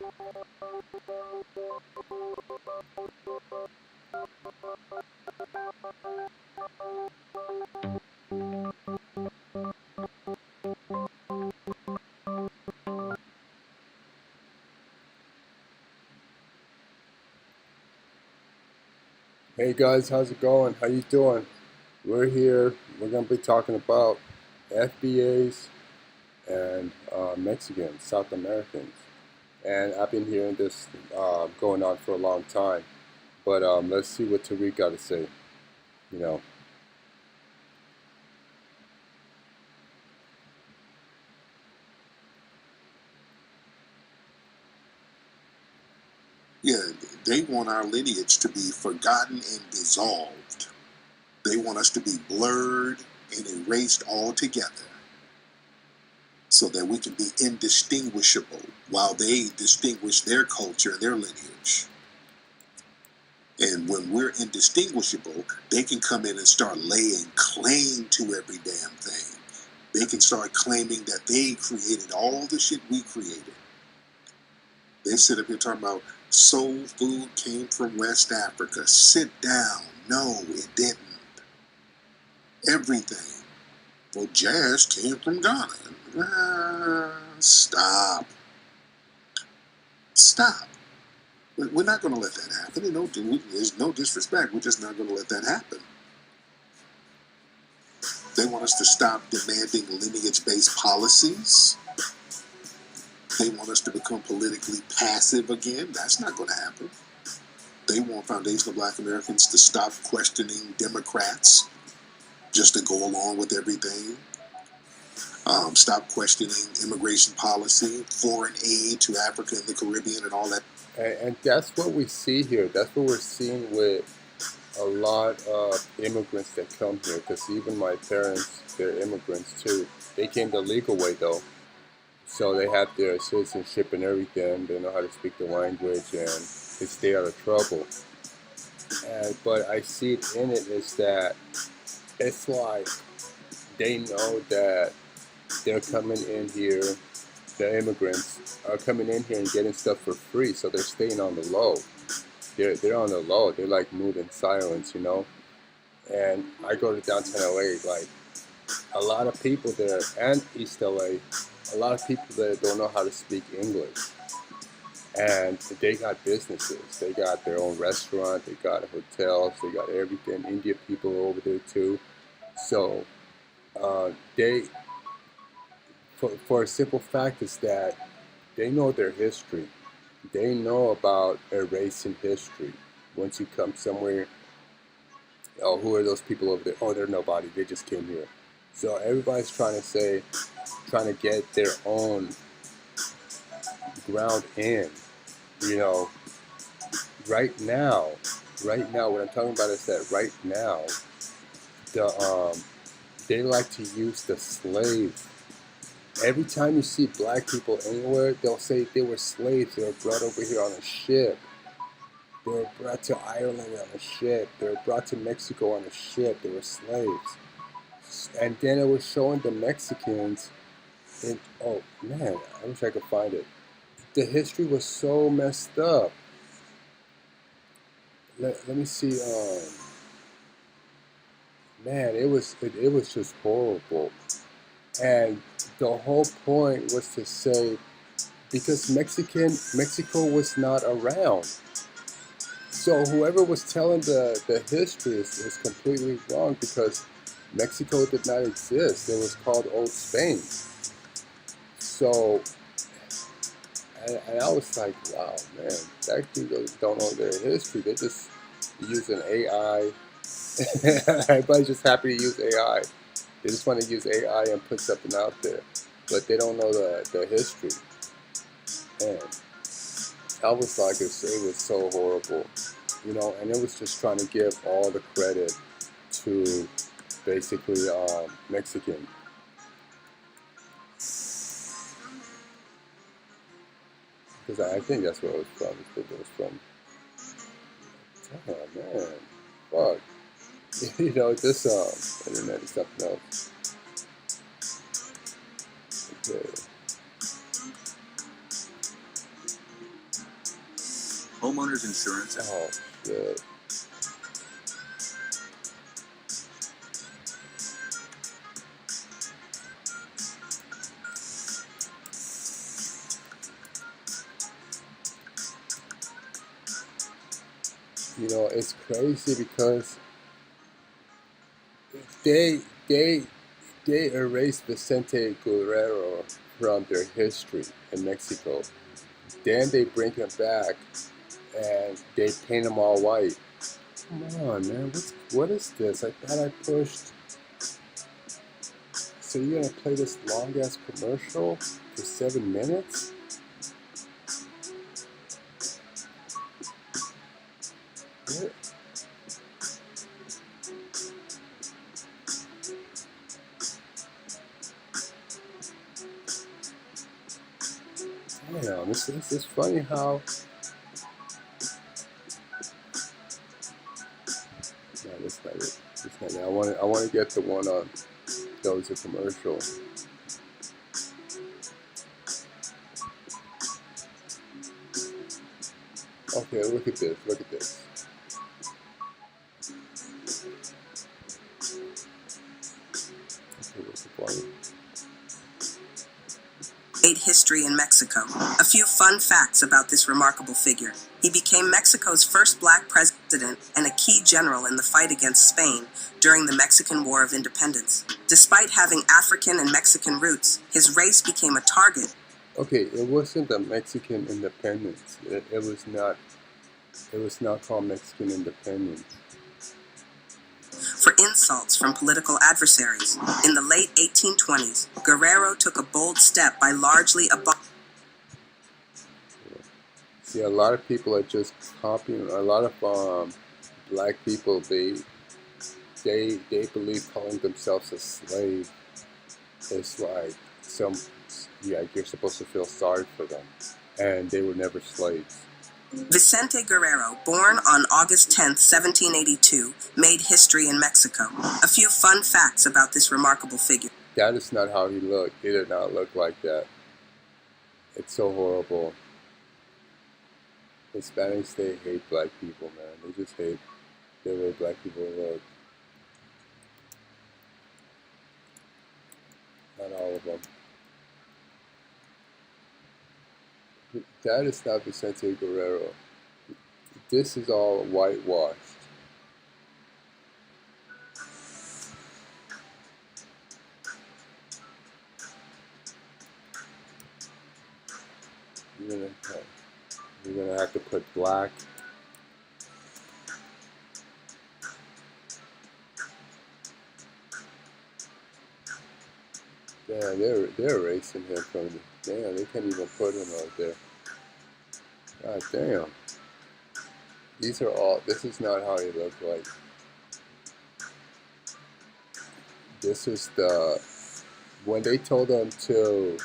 Hey guys, how's it going? How you doing? We're here. We're gonna be talking about FBAs and Mexicans, South Americans. And I've been hearing this going on for a long time. But let's see what Tariq got to say. You know, Yeah, they want our lineage to be forgotten and dissolved. They want us to be blurred and erased altogether so that we can be indistinguishable while they distinguish their culture, their lineage. And when we're indistinguishable, they can come in and start laying claim to every damn thing. They can start claiming that they created all the shit we created. They sit up here talking about soul food came from West Africa. Sit down. No, it didn't. Everything. Well, jazz came from Ghana. Stop. Stop. We're not going to let that happen. There's no disrespect. We're just not going to let that happen. They want us to stop demanding lineage-based policies. They want us to become politically passive again. That's not going to happen. They want foundational Black Americans to stop questioning Democrats just to go along with everything. Stop questioning immigration policy, foreign aid to Africa and the Caribbean and all that. and that's what we see here. That's what we're seeing with a lot of immigrants that come here. Because even my parents, they're immigrants too. They came the legal way though. So they have their citizenship and everything. They know how to speak the language and they stay out of trouble. But I see it in it is that it's like they know that they're coming in here, the immigrants are coming in here and getting stuff for free, so they're staying on the low. They're on the low. They're like moved in silence, you know. And I go to downtown LA, like a lot of people there, and East LA, a lot of people there don't know how to speak English. And they got businesses. They got their own restaurant. They got hotels. They got everything. Indian people are over there too. So they, for a simple fact, is that they know their history. They know about erasing history. Once you come somewhere, oh, who are those people over there? Oh, they're nobody. They just came here. So everybody's trying to get their own ground in. You know, right now, what I'm talking about is that right now, the they like to use the slave. Every time you see black people anywhere, they'll say they were slaves. They were brought over here on a ship. They were brought to Ireland on a ship. They were brought to Mexico on a ship. They were slaves. And then it was showing the Mexicans. Oh man, I wish I could find it. The history was so messed up. Let me see. Man, it was just horrible. And the whole point was to say because Mexico was not around. So whoever was telling the history is completely wrong because Mexico did not exist. It was called Old Spain. So, and I was like, wow, man, that people don't know their history. They're just using AI. Everybody's just happy to use AI. They just want to use AI and put something out there, but they don't know the history. And I was like, it was so horrible, you know. And it was just trying to give all the credit to basically Mexican. Because I think that's where it was from. It was from. Oh man, fuck. You know, this internet is something else. Okay. homeowners insurance. Oh, shit. You know, it's crazy because they they they erased Vicente Guerrero from their history in Mexico. Then they bring him back and they paint him all white. Come on, man. What is this? I thought I pushed. So you're gonna play this long ass commercial for 7 minutes? What? Damn, it's funny how. No, that's not it. That's not it. I want to get the one on. That was a commercial. Okay, look at this. Look at this. Okay, what's the point? Made history in Mexico. A few fun facts about this remarkable figure. He became Mexico's first black president and a key general in the fight against Spain during the Mexican War of Independence. Despite having African and Mexican roots, his race became a target. Okay, it wasn't the Mexican independence. It was not. It was not called Mexican independence. For insults from political adversaries. In the late 1820s, Guerrero took a bold step by largely See, a lot of people are just copying. A lot of black people, they believe calling themselves a slave is like you're supposed to feel sorry for them, and they were never slaves. Vicente Guerrero, born on August 10, 1782, made history in Mexico. A few fun facts about this remarkable figure. That is not how he looked. He did not look like that. It's so horrible. Hispanics, they hate black people, man. They just hate the way black people look. Not all of them. That is not Vicente Guerrero. This is all whitewashed. You're gonna have to put black. Damn, they're erasing him from the. Damn, they can't even put him out there. God damn. These are all. This is not how he looked like. This is the when they told them to,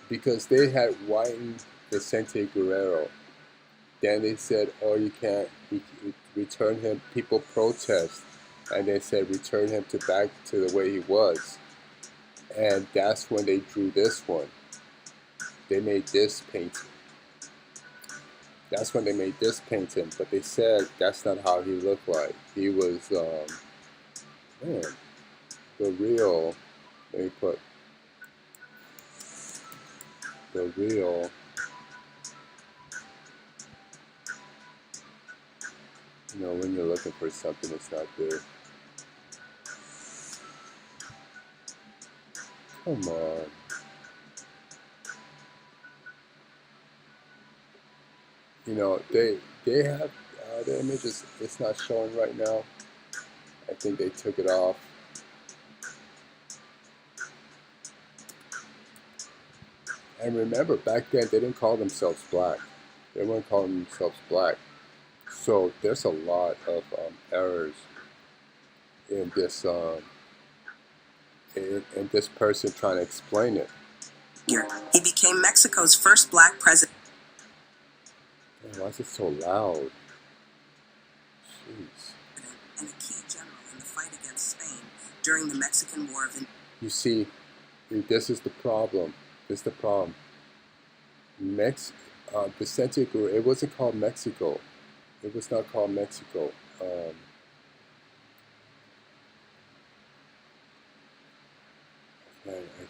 because they had whitened Vicente Guerrero. Then they said, "Oh, you can't return him." People protest, and they said, "Return him back to the way he was." And that's when they drew this one. They made this painting. That's when they made this painting. But they said that's not how he looked like. He was, man, the real. Let me put the real. You know, when you're looking for something, it's not there. Come on. You know, they have the images. It's not showing right now. I think they took it off. And remember, back then they didn't call themselves black. They weren't calling themselves black. So there's a lot of errors in this in this person trying to explain it. He became Mexico's first black president. Man, why is it so loud? Jeez. And a key general in the fight against Spain during the Mexican War of Independence. You see, this is the problem. This is the problem. Vicente Guerrero. It wasn't called Mexico. It was not called Mexico. I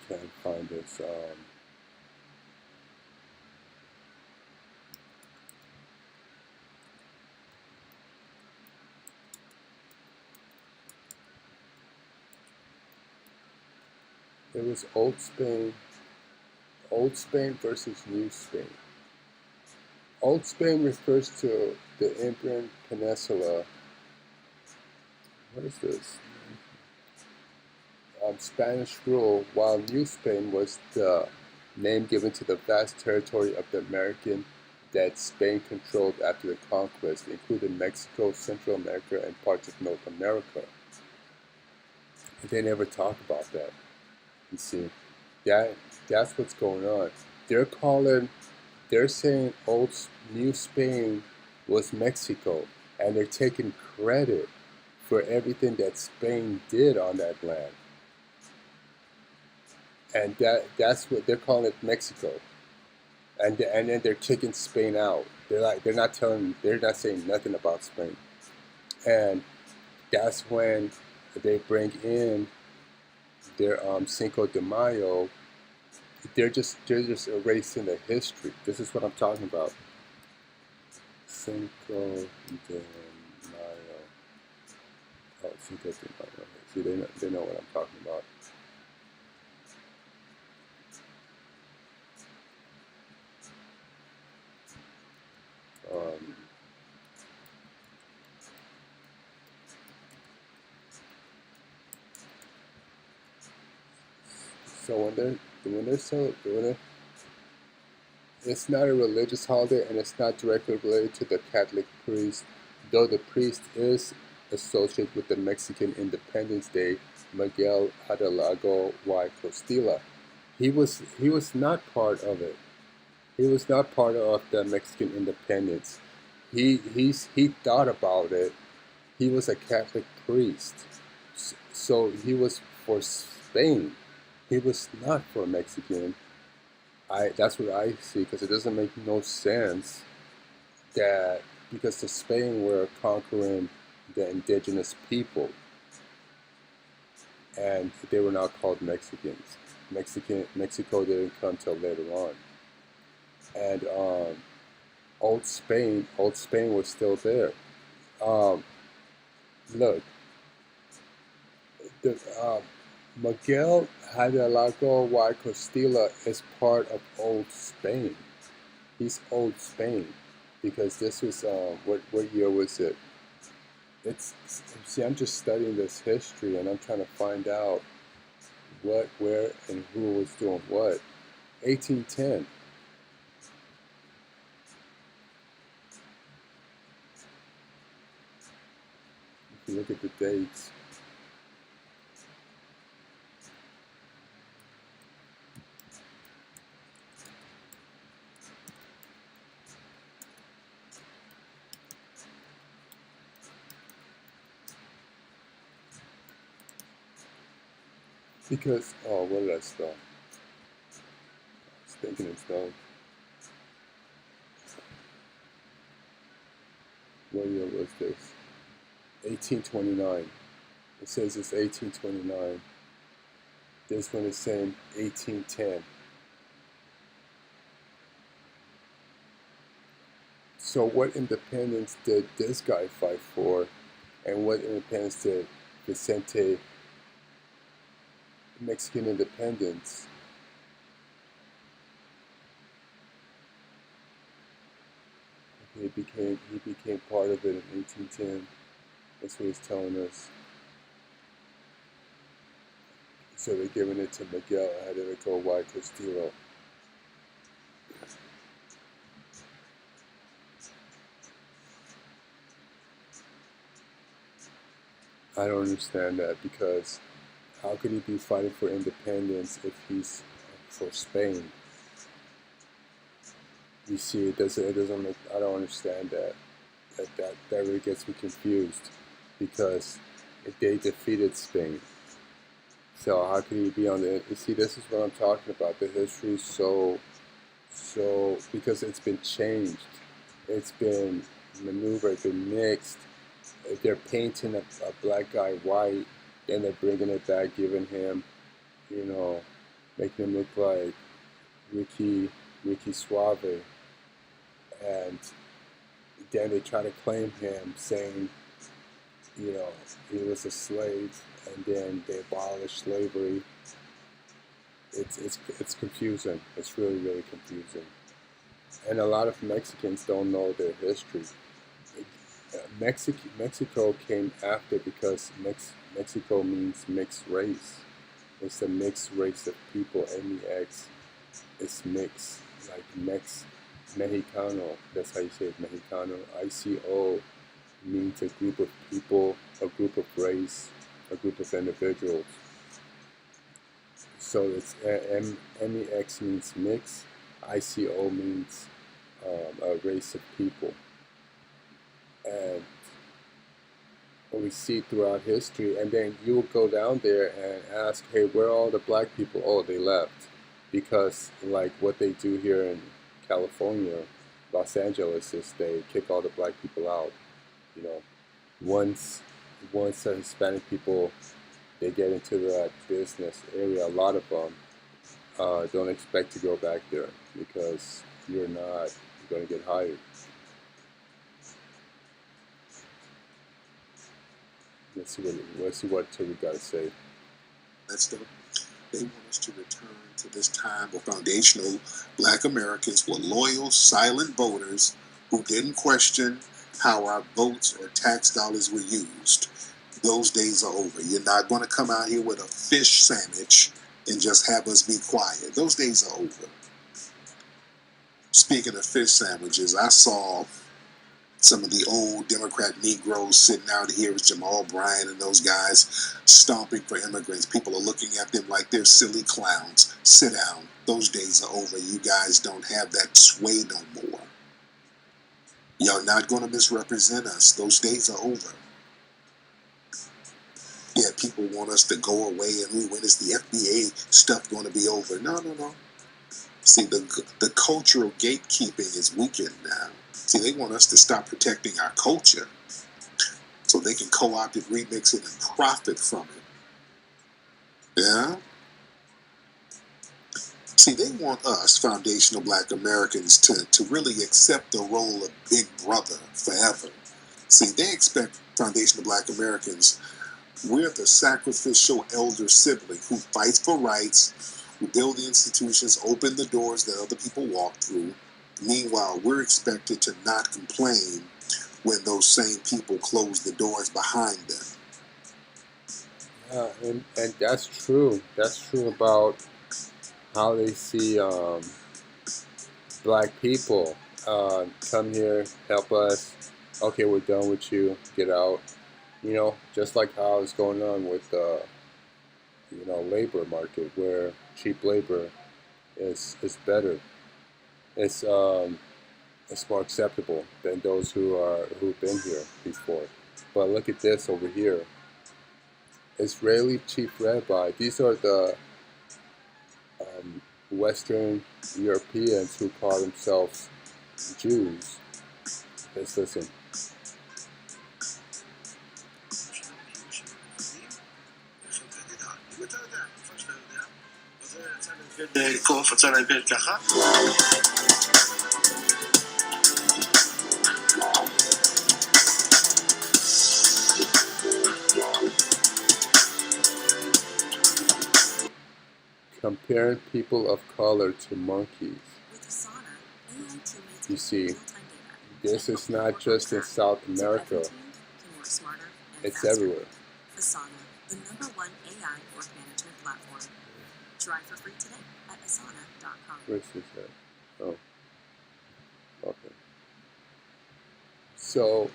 can't find this. It was Old Spain versus New Spain. Old Spain refers to the Iberian Peninsula. What is this? Spanish rule, while New Spain was the name given to the vast territory of the American that Spain controlled after the conquest, including Mexico, Central America, and parts of North America. And they never talk about that. You see, that's what's going on. They're saying New Spain was Mexico, and they're taking credit for everything that Spain did on that land. And that's what they're calling it, Mexico. And then they're kicking Spain out. They're not saying nothing about Spain. And that's when they bring in their Cinco de Mayo. They're just erasing the history. This is what I'm talking about. Cinco de Mayo. Oh, Cinco de Mayo. See, they know what I'm talking about. So when they're it's not a religious holiday, and it's not directly related to the Catholic priest, though the priest is associated with the Mexican Independence Day, Miguel Hidalgo y Costilla. He was not part of it. He was not part of the Mexican independence. He thought about it. He was a Catholic priest, so he was for Spain. He was not for Mexican. That's what I see, because it doesn't make no sense that because the Spain were conquering the indigenous people, and they were not called Mexicans. Mexico didn't come till later on, and Old Spain was still there. Look, the Miguel Hidalgo y Costilla is part of Old Spain. He's Old Spain because this was what year was it? See, I'm just studying this history, and I'm trying to find out what, where, and who was doing what. 1810. If you look at the dates. Because, oh, where did I stop? I was thinking it's done. What year was this? 1829. It says it's 1829. This one is saying 1810. So what independence did this guy fight for? And what independence did Vicente, Mexican independence? He became part of it in 1810. That's what he's telling us. So they're giving it to Miguel Hidalgo y Costilla. I don't understand that, because how could he be fighting for independence if he's for Spain? You see, it doesn't make, I don't understand that. That really gets me confused, because they defeated Spain. So how could he be on the, you see, this is what I'm talking about. The history is so So because it's been changed, it's been maneuvered, been mixed. If they're painting a black guy white, then they're bringing it back, giving him, you know, making him look like Ricky Suave, and then they try to claim him, saying, you know, he was a slave, and then they abolished slavery. It's confusing. It's really confusing, and a lot of Mexicans don't know their history. Mexico came after because Mexico means mixed race. It's a mixed race of people. MEX is mixed, like Mexicano. That's how you say it, Mexicano. ICO means a group of people, a group of race, a group of individuals. So it's MEX means mix. ICO means a race of people. And what we see throughout history, and then you will go down there and ask, hey, where are all the black people? Oh, they left. Because like what they do here in California, Los Angeles, is they kick all the black people out. You know, once the Hispanic people, they get into that business area, a lot of them don't expect to go back there because you're not going to get hired. Let's see what Terry got to say. That's the They want us to return to this time where foundational black Americans were loyal, silent voters who didn't question how our votes or tax dollars were used. Those days are over. You're not going to come out here with a fish sandwich and just have us be quiet. Those days are over. Speaking of fish sandwiches, I saw some of the old Democrat Negroes sitting out here with Jamal Bryant and those guys stomping for immigrants. People are looking at them like they're silly clowns. Sit down. Those days are over. You guys don't have that sway no more. Y'all not going to misrepresent us. Those days are over. Yeah, people want us to go away, and when is the FBA stuff going to be over? No. See, the cultural gatekeeping is weakened now. See, they want us to stop protecting our culture so they can co-opt it, remix it, and profit from it. Yeah? See, they want us, foundational black Americans, to really accept the role of big brother forever. See, they expect foundational black Americans, we're the sacrificial elder sibling who fights for rights, who build the institutions, open the doors that other people walk through. Meanwhile, we're expected to not complain when those same people close the doors behind them. Yeah, and that's true. That's true about how they see black people. Come here, help us. Okay, we're done with you. Get out. You know, just like how it's going on with the labor market, where cheap labor is better. It's more acceptable than those who've been here before. But look at this over here. Israeli chief rabbi. These are the Western Europeans who call themselves Jews. Let's listen. Comparing people of color to monkeys. You see, this is not just in South America. It's everywhere. Asana, the #1 AI work management platform. Try for free today at asana.com. Where's this at? Oh. Okay. So,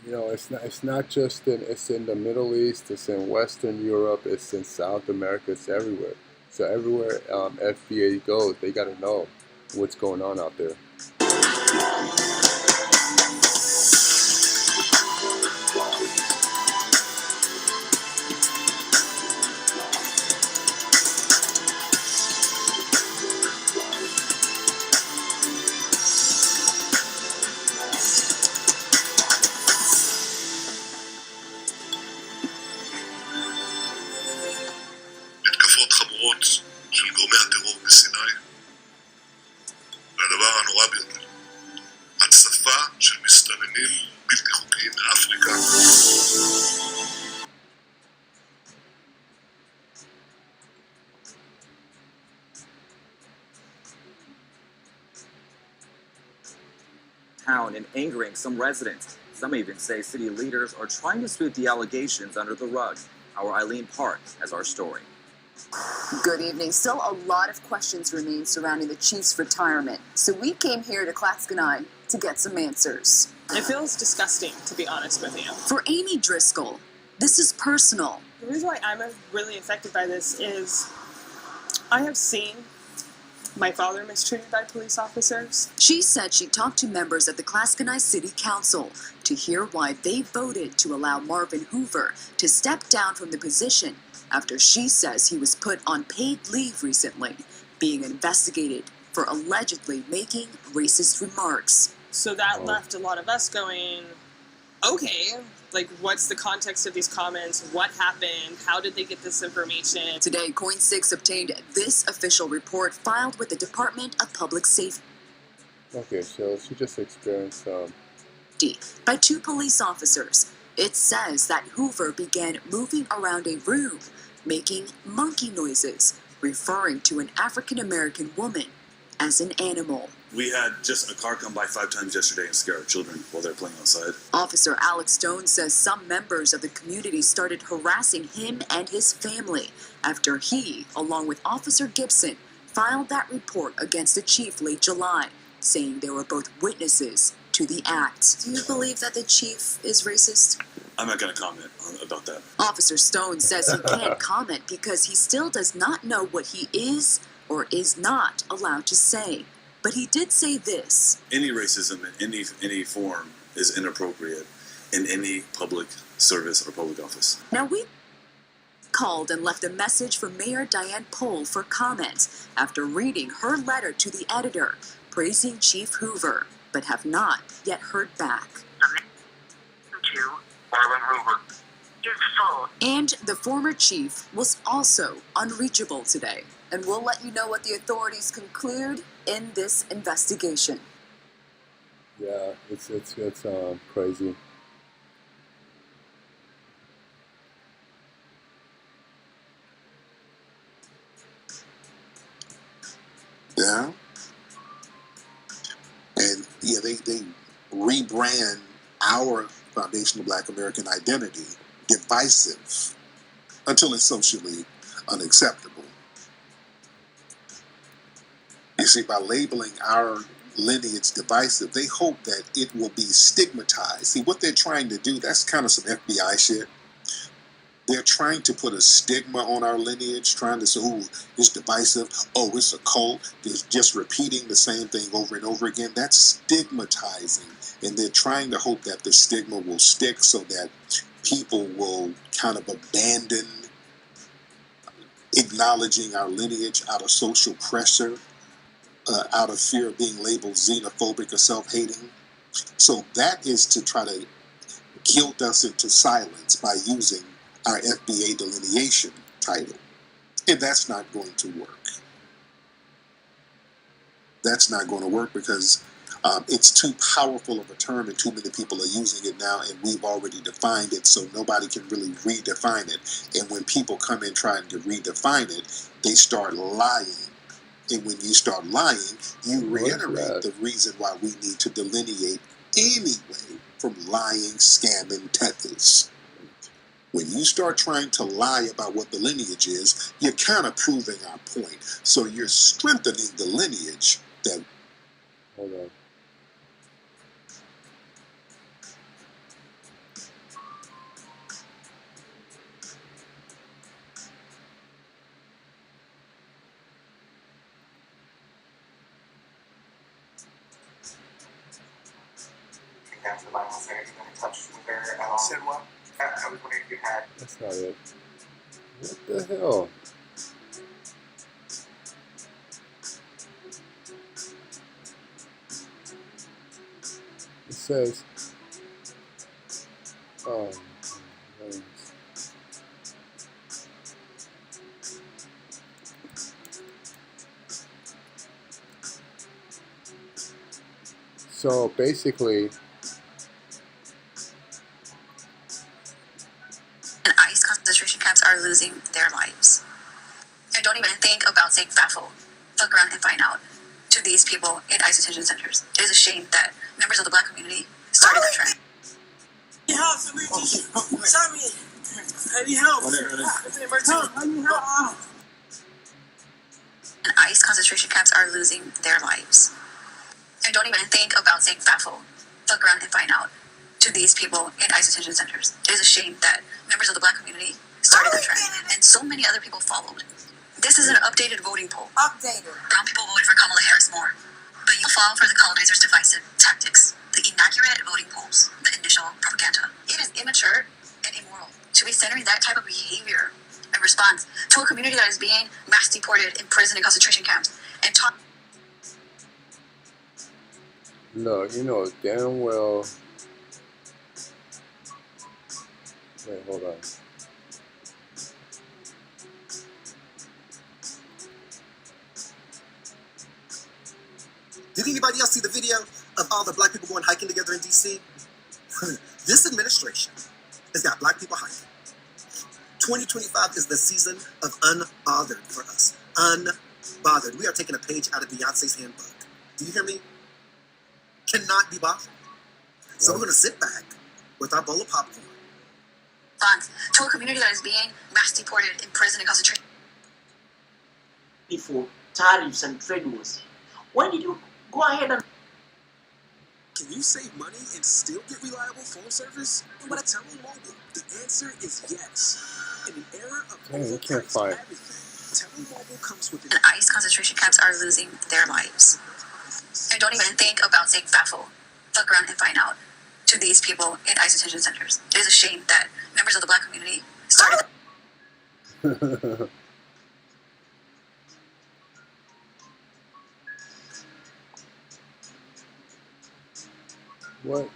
it's not just it's in the Middle East, it's in Western Europe, it's in South America, it's everywhere. So everywhere FBA goes, they got to know what's going on out there. town and angering some residents. Some even say city leaders are trying to sweep the allegations under the rug. Our Eileen Park has our story. Good evening. Still a lot of questions remain surrounding the chief's retirement. So we came here to Clatskanie to get some answers. It feels disgusting, to be honest with you. For Amy Driscoll, this is personal. The reason why I'm really affected by this is I have seen my father mistreated by police officers. She said she talked to members of the Clatskanie City Council to hear why they voted to allow Marvin Hoover to step down from the position after she says he was put on paid leave recently, being investigated for allegedly making racist remarks. So that left a lot of us going, okay, like, what's the context of these comments? What happened? How did they get this information? Today, Coin6 obtained this official report filed with the Department of Public Safety. Okay, so she just experienced By two police officers. It says that Hoover began moving around a room, making monkey noises, referring to an African-American woman as an animal. We had just a car come by 5 times yesterday and scare our children while they're playing outside. Officer Alex Stone says some members of the community started harassing him and his family after he, along with Officer Gibson, filed that report against the chief late July, saying they were both witnesses to the act. Do you believe that the chief is racist? I'm not going to comment about that. Officer Stone says he can't comment because he still does not know what he is or is not allowed to say. But he did say this. Any racism in any form is inappropriate in any public service or public office. Now, we called and left a message for Mayor Diane Pohl for comment after reading her letter to the editor praising Chief Hoover, but have not yet heard back. Marvin Hoover. And the former chief was also unreachable today. And we'll let you know what the authorities conclude in this investigation. yeah, it's crazy. Yeah. And yeah, they rebrand our foundational Black American identity divisive until it's socially unacceptable. You see, by labeling our lineage divisive, they hope that it will be stigmatized. See, what they're trying to do, that's kind of some FBI shit. They're trying to put a stigma on our lineage, trying to say, ooh, it's divisive. Oh, it's a cult. They're just repeating the same thing over and over again. That's stigmatizing. And they're trying to hope that the stigma will stick so that people will kind of abandon acknowledging our lineage out of social pressure, out of fear of being labeled xenophobic or self-hating. So that is to try to guilt us into silence by using our FBA delineation title. And that's not going to work. That's not going to work because it's too powerful of a term and too many people are using it now, and we've already defined it, so nobody can really redefine it. And when people come in trying to redefine it, they start lying. And when you start lying, you reiterate the reason why we need to delineate anyway from lying, scamming tethers. When you start trying to lie about what the lineage is, you're kind of proving our point. So you're strengthening the lineage that... Hold on. Down to the Bible Center, you've been in touch with her at all? Said what? I was wondering if you had. That's not it. What the hell? It says, so basically, and ICE concentration camps are losing their lives. I don't even think about saying baffle. Look around and find out. to these people in ICE detention centers. It is a shame that members of the Black community started that trend. And ICE concentration camps are losing their lives. And don't even think about saying fatful. Look around and find out. To these people in ICE detention centers. It is a shame that members of the Black community started that trend, and so many other people followed. This is an updated voting poll. Brown people voted for Kamala Harris more, but you fall for the colonizers' divisive tactics, the inaccurate voting polls, the initial propaganda. It is immature and immoral to be centering that type of behavior in response to a community that is being mass deported, imprisoned in concentration camps, and taught. Look, you know damn well. Wait, hold on. Did anybody else see the video of all the Black people going hiking together in D.C.? This administration has got Black people hiking. 2025 is the season of unbothered for us. Unbothered. We are taking a page out of Beyonce's handbook. Do you hear me? Cannot be bothered. So we're going to sit back with our bowl of popcorn. To a community that is being mass deported, imprisoned in concentration. Before tariffs and trade wars, why did you go ahead and... Can you save money and still get reliable phone service? But at T-Mobile, the answer is yes. In an era of overpriced everything, T-Mobile comes with and ICE concentration camps are losing their lives. And don't even think about saying fatful. Look around and find out. To these people in ICE detention centers. It is a shame that members of the Black community started. What?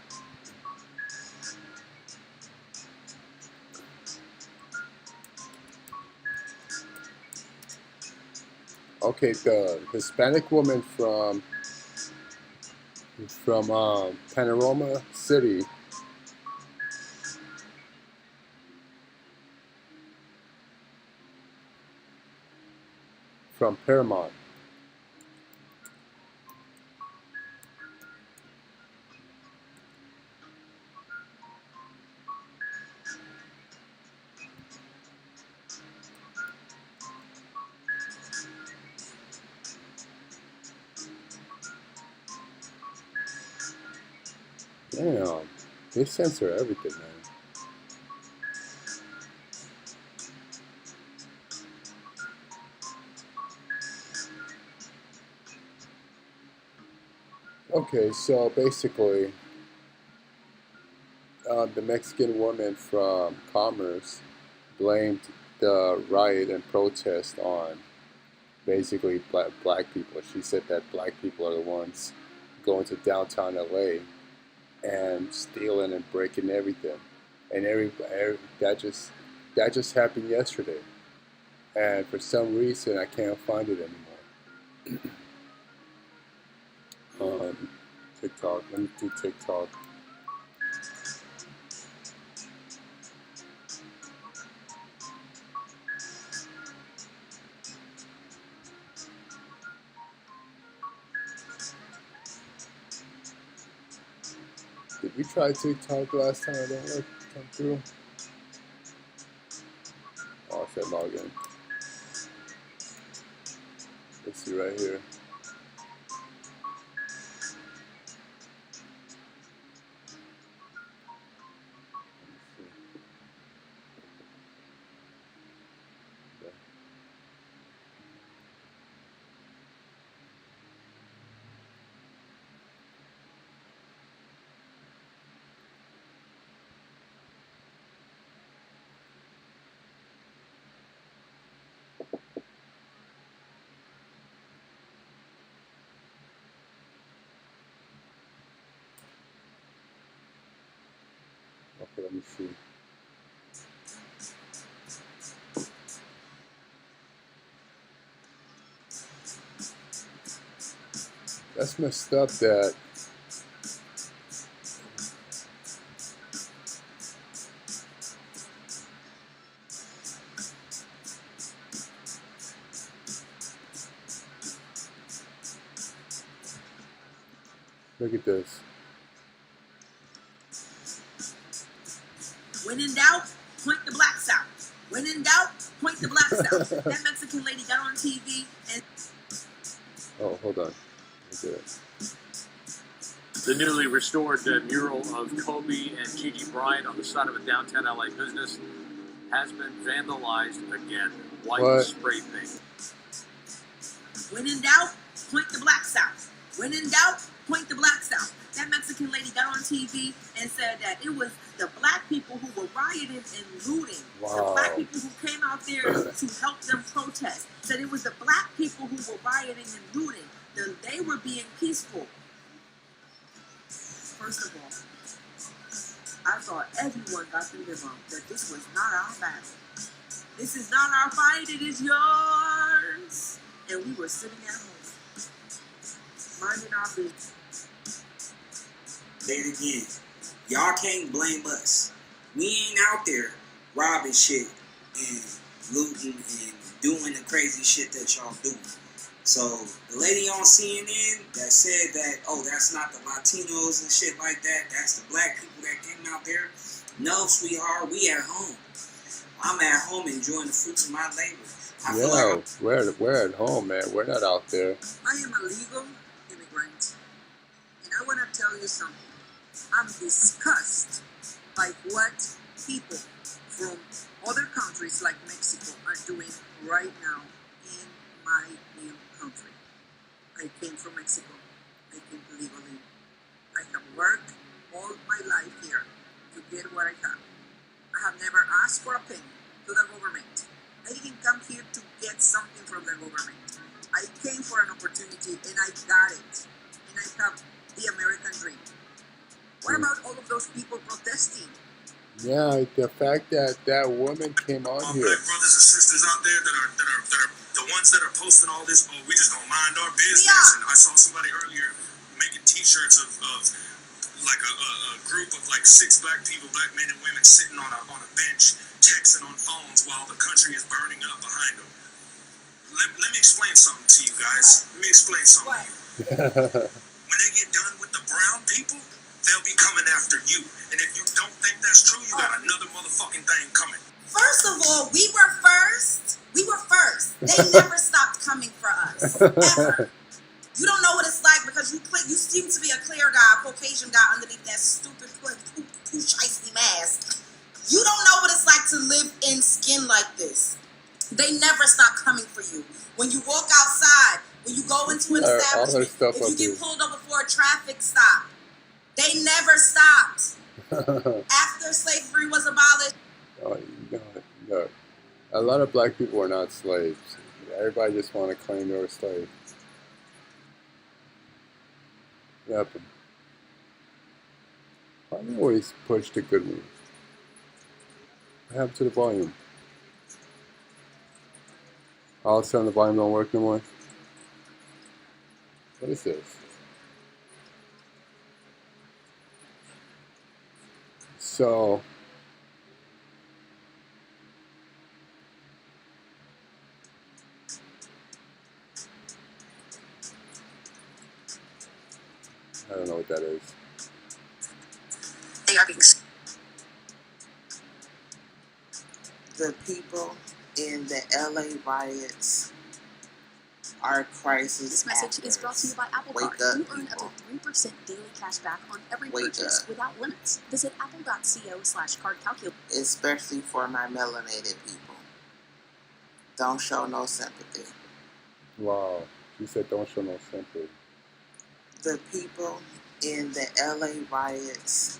Okay, the Hispanic woman from Panorama City from Paramount. Damn, they censor everything, man. Okay, so basically, the Mexican woman from Commerce blamed the riot and protest on basically black people. She said that black people are the ones going to downtown LA and stealing and breaking everything, and that just happened yesterday, and for some reason I can't find it anymore. TikTok. Let me do TikTok. Did we try TikTok last time? I don't know if it come through. Oh, I said log in. Let's see right here. Okay, let me see. That's messed up that Look at this. When in doubt, point the blacks out. When in doubt, point the blacks out. That Mexican lady got on TV and... Oh, hold on. Look at it. The newly restored mural of Kobe and Gigi Bryant on the side of a downtown LA business has been vandalized again. White spray paint. When in doubt, point the blacks out. When in doubt, point the blacks out. That Mexican lady got on TV and said that it was the black people who were rioting and looting. Wow. The black people who came out there to help them protest. Said it was the black people who were rioting and looting. They were being peaceful. First of all, I thought everyone got the memo that this was not our battle. This is not our fight, it is yours. And we were sitting at home, minding our business. Say it again. Y'all can't blame us. We ain't out there robbing shit and looting and doing the crazy shit that y'all do. So the lady on CNN that said that, oh, that's not the Latinos and shit like that, that's the black people that came out there. No, sweetheart, we at home. I'm at home enjoying the fruits of my labor. I feel like we're at home, man. We're not out there. I am a legal immigrant, and I want to tell you something. I'm disgusted by what people from other countries like Mexico are doing right now in my new country. I came from Mexico. I came legally. I have worked all my life here to get what I have. I have never asked for a penny to the government. I didn't come here to get something from the government. I came for an opportunity and I got it. And I have the American dream. What about all of those people protesting? Yeah, the fact that that woman came on here. Black brothers and sisters out there that are the ones that are posting all this. Oh, we just gonna mind our business. Yeah. And I saw somebody earlier making T-shirts of like a group of like 6 black people, black men and women, sitting on a bench, texting on phones while the country is burning up behind them. Let me explain something to you guys. Let me explain something to you. When they get done with the brown people, they'll be coming after you. And if you don't think that's true, you got another motherfucking thing coming. First of all, we were first. We were first. They never stopped coming for us. Ever. You don't know what it's like because you seem to be a clear guy, a Caucasian guy underneath that stupid too shiesty mask. You don't know what it's like to live in skin like this. They never stop coming for you. When you walk outside, when you go into an establishment, if you get pulled over for a traffic stop, they never stopped. After slavery was abolished. Oh, no. A lot of black people are not slaves. Everybody just want to claim they were slaves. What happened? Why do they always push the good one? What happened to the volume? All of a sudden the volume don't work no more? What is this? So... I don't know what that is. They are being... The people in the LA riots are crisis This message actors. is brought to you by Apple Wake Card. up, You earn people. up to 3% daily cash back on every Wake purchase up. without limits. Visit apple.co/card calculator. Especially for my melanated people. Don't show no sympathy. Wow. She said don't show no sympathy. The people in the LA riots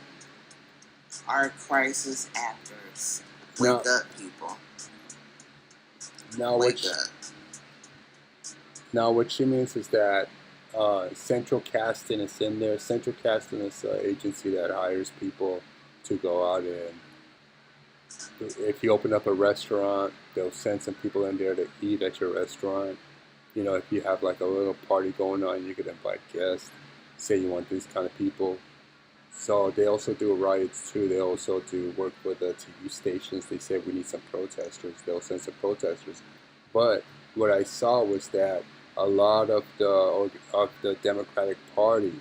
are crisis actors. Wake up, people. Now Wake up. Now what she means is that Central Casting is in there. Central Casting is an agency that hires people to go out and if you open up a restaurant, they'll send some people in there to eat at your restaurant. You know, if you have like a little party going on, you could invite guests. Say you want these kind of people. So they also do riots too. They also do work with the TV stations. They say we need some protesters. They'll send some protesters. But what I saw was that a lot of the Democratic Party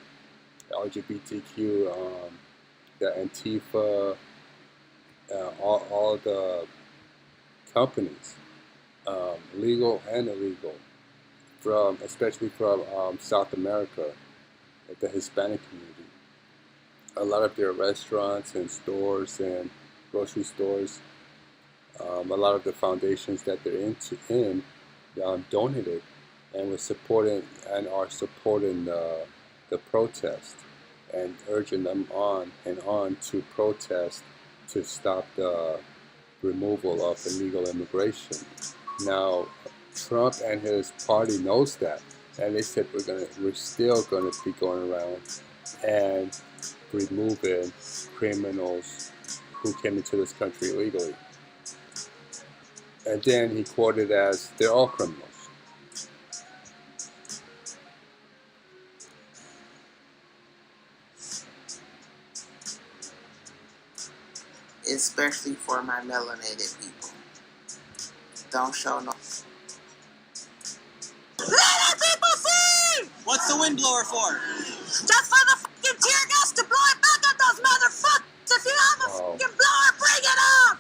LGBTQ, the Antifa, all the companies, legal and illegal, especially from South America, the Hispanic community. A lot of their restaurants and stores and grocery stores, a lot of the foundations that they're donated and were supporting and are supporting the protest and urging them on and on to protest to stop the removal of illegal immigration. Now, Trump and his party knows that, and they said we're still gonna be going around and removing criminals who came into this country illegally. And then he quoted as, they're all criminals. Especially for my melanated people. Don't show no. Let the people see! What's the windblower for? Just for the fucking tear gas to blow it back at those motherfuckers! If you have a fucking blower, bring it up!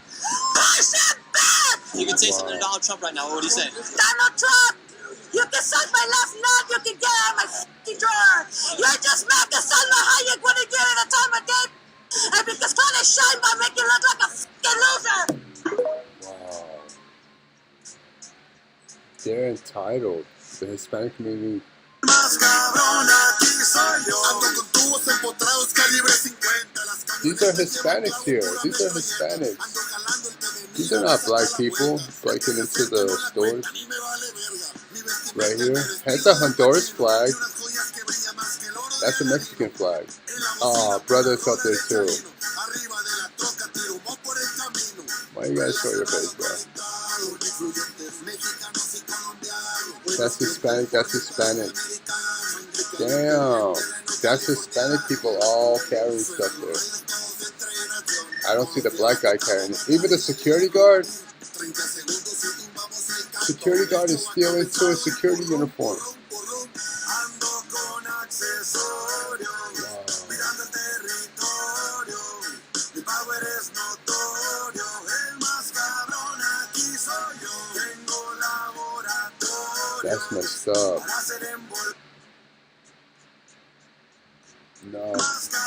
Push it back! You can say something to Donald Trump right now. What would he say? Donald Trump! You can suck my left nut, you can get out of my fucking drawer! You're just making Salma Hayek when you give it a time of day! And because Claudia Sheinbaum make you look like a fucking loser! Wow. They're entitled. The Hispanic community. These are Hispanics here. These are Hispanics. These are not black people breaking into the stores. Right here. That's a Honduras flag. That's a Mexican flag. Oh, brothers up there too. Why you guys show your face, bro? That's Hispanic. That's Hispanic. Damn. That's Hispanic people all carrying stuff there. I don't see the black guy carrying it. Even the security guard. Security guard is still into a security uniform. That's messed up. No. So,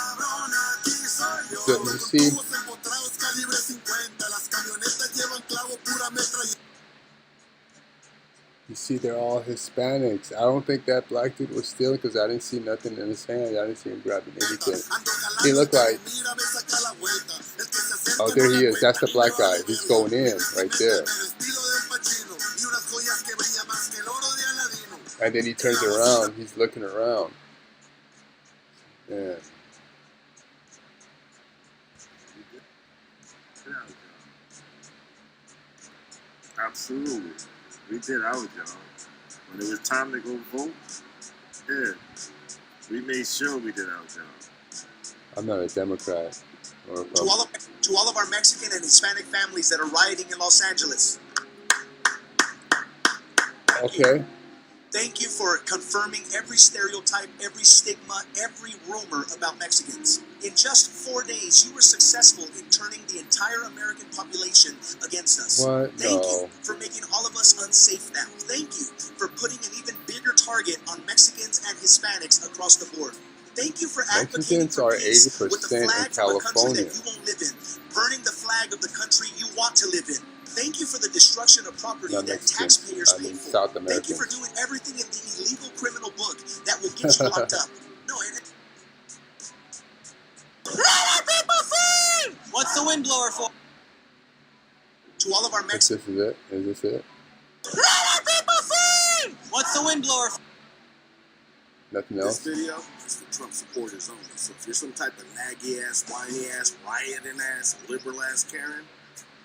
you see, they're all Hispanics. I don't think that black dude was stealing because I didn't see nothing in his hand. I didn't see him grabbing anything. He looked like, oh, there he is. That's the black guy. He's going in right there. And then he turns around. He's looking around. Yeah. Absolutely. We did our job. When it was time to go vote, yeah, we made sure we did our job. I'm not a Democrat or a Republican. To all of our Mexican and Hispanic families that are rioting in Los Angeles. Okay. Thank you for confirming every stereotype, every stigma, every rumor about Mexicans. In just 4 days, you were successful in turning the entire American population against us. What? Thank you for making all of us unsafe now. Thank you for putting an even bigger target on Mexicans and Hispanics across the board. Thank you for advocating for peace with the flag of a country that you won't live in, burning the flag of the country you want to live in. Thank you for the destruction of property that taxpayers pay for. Thank you for doing everything in the illegal criminal book that will get you locked up. Let the people see! What's the windblower for? To all of our Mexicans. This is it? Is this it? Let the people see! What's the windblower for? Nothing else? This video is for Trump supporters only. So if you're some type of naggy ass, whiny ass, rioting ass, liberal ass Karen,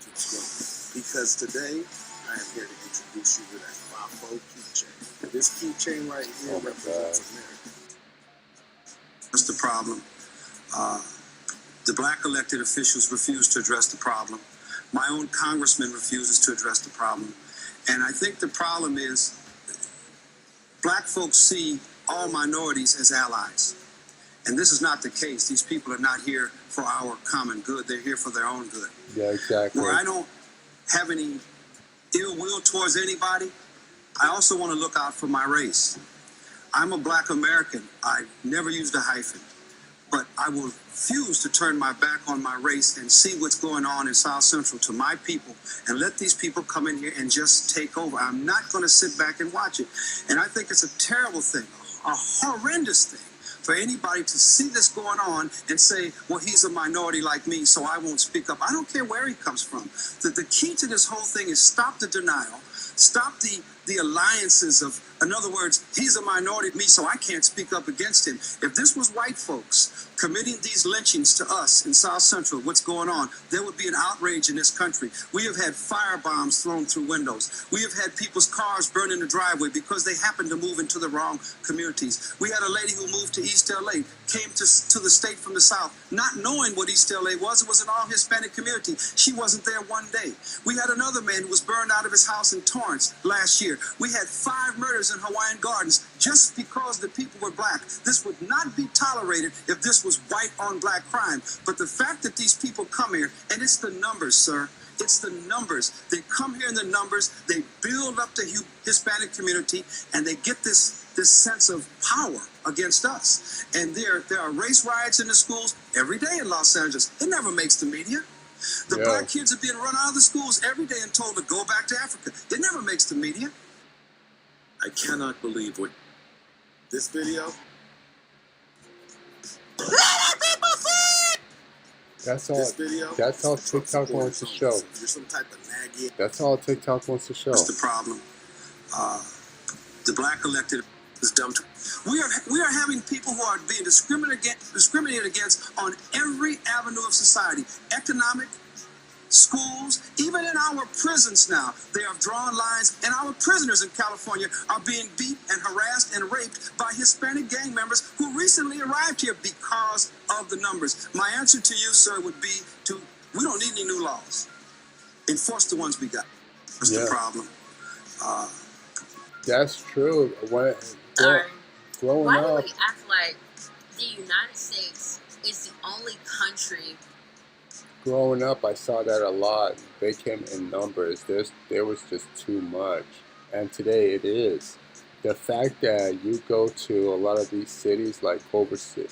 keep scrolling. Because today, I am here to introduce you to that Fba keychain. This keychain right here represents America. That's the problem. The black elected officials refuse to address the problem. My own congressman refuses to address the problem. And I think the problem is black folks see all minorities as allies. And this is not the case. These people are not here for our common good. They're here for their own good. Yeah, exactly. Where I don't have any ill will towards anybody, I also want to look out for my race. I'm a black American. I never used a hyphen. But I will refuse to turn my back on my race and see what's going on in South Central to my people and let these people come in here and just take over. I'm not going to sit back and watch it. And I think it's a terrible thing, a horrendous thing for anybody to see this going on and say, well, he's a minority like me, so I won't speak up. I don't care where he comes from. The key to this whole thing is stop the denial, stop the alliances of, in other words, he's a minority of me, so I can't speak up against him. If this was white folks committing these lynchings to us in South Central, what's going on, there would be an outrage in this country. We have had firebombs thrown through windows. We have had people's cars burned in the driveway because they happened to move into the wrong communities. We had a lady who moved to East LA, came to the state from the South, not knowing what East LA was. It was an all-Hispanic community. She wasn't there one day. We had another man who was burned out of his house in Torrance last year. We had 5 murders in Hawaiian Gardens just because the people were black. This would not be tolerated if this was white on black crime. But the fact that these people come here, and it's the numbers, sir. It's the numbers. They come here in the numbers. They build up the Hispanic community, and they get this sense of power against us. And there are race riots in the schools every day in Los Angeles. It never makes the media. The black kids are being run out of the schools every day and told to go back to Africa. It never makes the media. I cannot believe what this video. That's all TikTok wants to show. You're some type of naggy. That's all TikTok wants to show. That's the problem. The black elected is dumped. We are having people who are being discriminated against on every avenue of society. Economic, schools, even in our prisons now. They have drawn lines, and our prisoners in California are being beat and harassed and raped by Hispanic gang members who recently arrived here because of the numbers. My answer to you, sir, would be we don't need any new laws. Enforce the ones we got. That's the problem. That's true. Growing Why up, do we act like the United States is the only country? Growing up, I saw that a lot. They came in numbers. There was just too much, and today it is. The fact that you go to a lot of these cities like Culver City,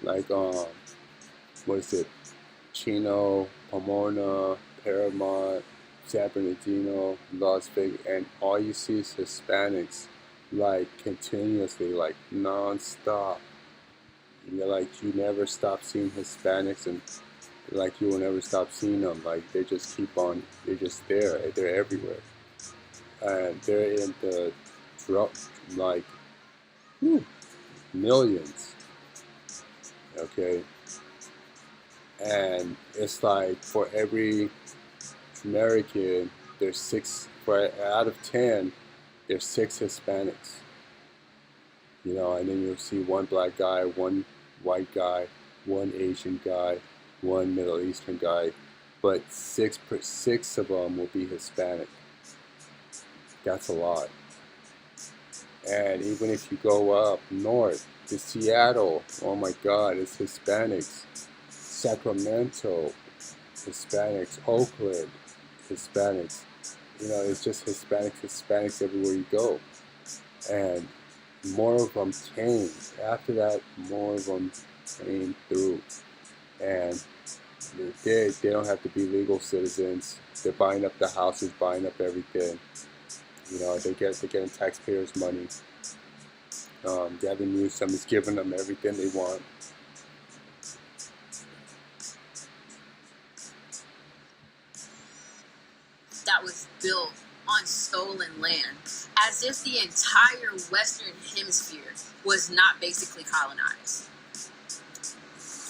like what is it, Chino, Pomona, Paramount, San Bernardino, Las Vegas, and all you see is Hispanics, like continuously, like non-stop. You never stop seeing Hispanics, and like you will never stop seeing them. Like they just keep on, they're just there. They're everywhere, and they're in the millions. Okay, and it's like for every American, there's 6. Out of 10, there's 6 Hispanics. And then you'll see 1 black guy, 1 white guy, 1 Asian guy, 1 Middle Eastern guy, but 6 of them will be Hispanic. That's a lot. And even if you go up north to Seattle, oh my God, it's Hispanics. Sacramento, Hispanics. Oakland, Hispanics. It's just Hispanics everywhere you go. And more of them came. After that, more of them came through. And they don't have to be legal citizens. They're buying up the houses, buying up everything. They're getting taxpayers' money. Gavin Newsom is giving them everything they want. That was built on stolen land, as if the entire Western Hemisphere was not basically colonized.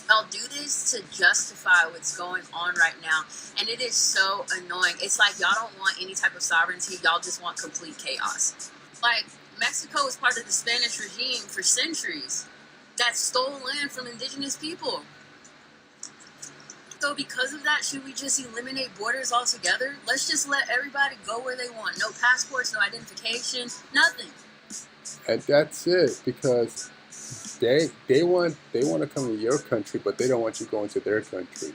Y'all do this to justify what's going on right now, and it is so annoying. It's like y'all don't want any type of sovereignty, y'all just want complete chaos. Like, Mexico was part of the Spanish regime for centuries that stole land from indigenous people. So because of that, should we just eliminate borders altogether? Let's just let everybody go where they want. No passports, no identification, nothing. And that's it, because They want to come to your country, but they don't want you going to their country.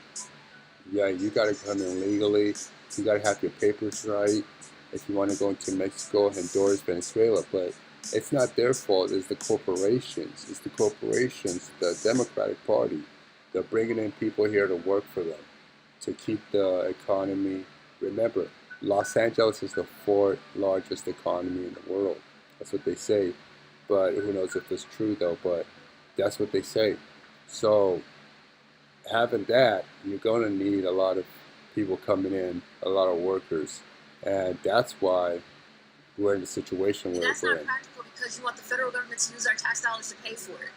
Yeah, you got to come in legally. You got to have your papers right if you want to go into Mexico, Honduras, Venezuela. But it's not their fault. It's the corporations. It's the corporations, the Democratic Party. They're bringing in people here to work for them, to keep the economy. Remember, Los Angeles is the fourth largest economy in the world. That's what they say. But who knows if it's true, though. But that's what they say. So having that, you're going to need a lot of people coming in, a lot of workers. And that's why we're in the situation where That's we're not in. practical because you want the federal government to use our tax dollars to pay for it.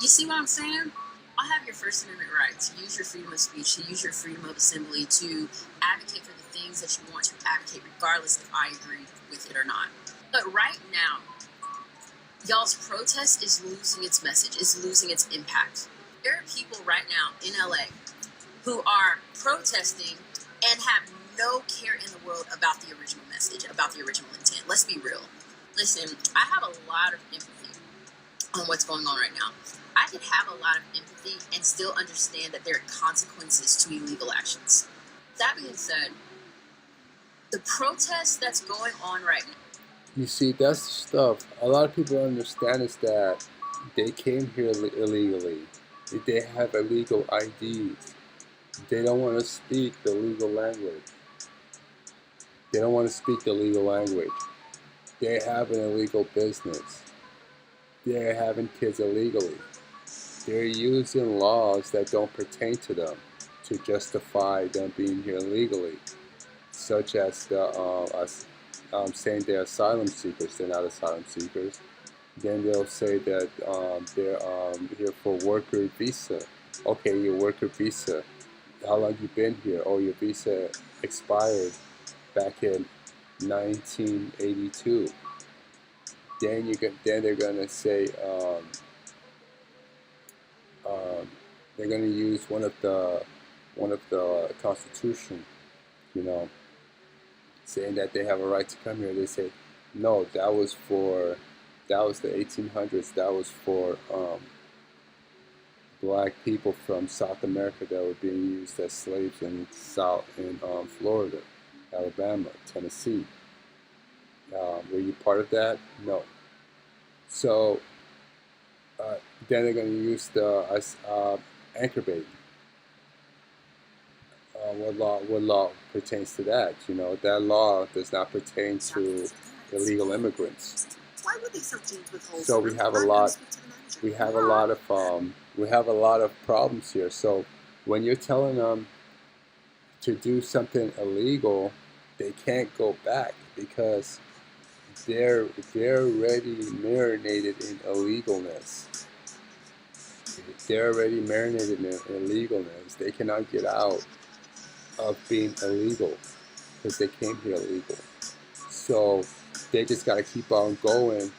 You see what I'm saying? I'll have your First Amendment right to use your freedom of speech, to use your freedom of assembly, to advocate for the things that you want to advocate, regardless if I agree with it or not. But right now, y'all's protest is losing its message, is losing its impact. There are people right now in LA who are protesting and have no care in the world about the original message, about the original intent. Let's be real. Listen, I have a lot of empathy on what's going on right now. I could have a lot of empathy and still understand that there are consequences to illegal actions. That being said, the protest that's going on right now. You see, that's the stuff. A lot of people don't understand is that they came here illegally. They have illegal IDs. They don't want to speak the legal language. They don't want to speak the legal language. They have an illegal business. They're having kids illegally. They're using laws that don't pertain to them to justify them being here illegally, such as saying they're asylum seekers. They're not asylum seekers. Then they'll say that they're here for worker visa. Okay, your worker visa. How long you been here? Oh, your visa expired back in 1982. Then they're gonna say they're gonna use one of the Constitution, saying that they have a right to come here. They say, no, that was the 1800s. That was for black people from South America that were being used as slaves in Florida, Alabama, Tennessee. Were you part of that? No. So then they're going to use the anchor bait. What law pertains to that? That law does not pertain to illegal immigrants. Why would they sell jeans with holes? So we have a lot of problems here. So when you're telling them to do something illegal, they can't go back because they're already marinated in illegalness. They're already marinated in illegalness. They cannot get out of being illegal because they came here illegal. So they just got to keep on going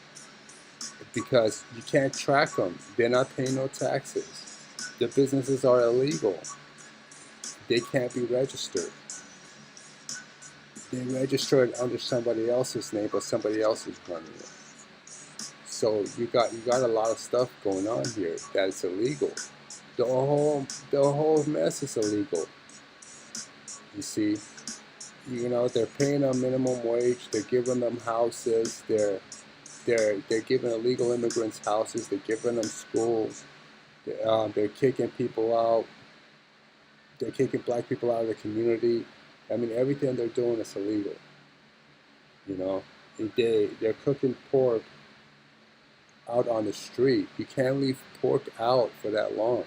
because you can't track them. They're not paying no taxes. Their businesses are illegal. They can't be registered. They registered under somebody else's name, but somebody else is running it. So you got a lot of stuff going on here that is illegal. The whole mess is illegal. You see, they're paying them minimum wage. They're giving them houses. They're giving illegal immigrants houses. They're giving them schools. They're kicking people out. They're kicking black people out of the community. I mean, everything they're doing is illegal. They're cooking pork out on the street. You can't leave pork out for that long.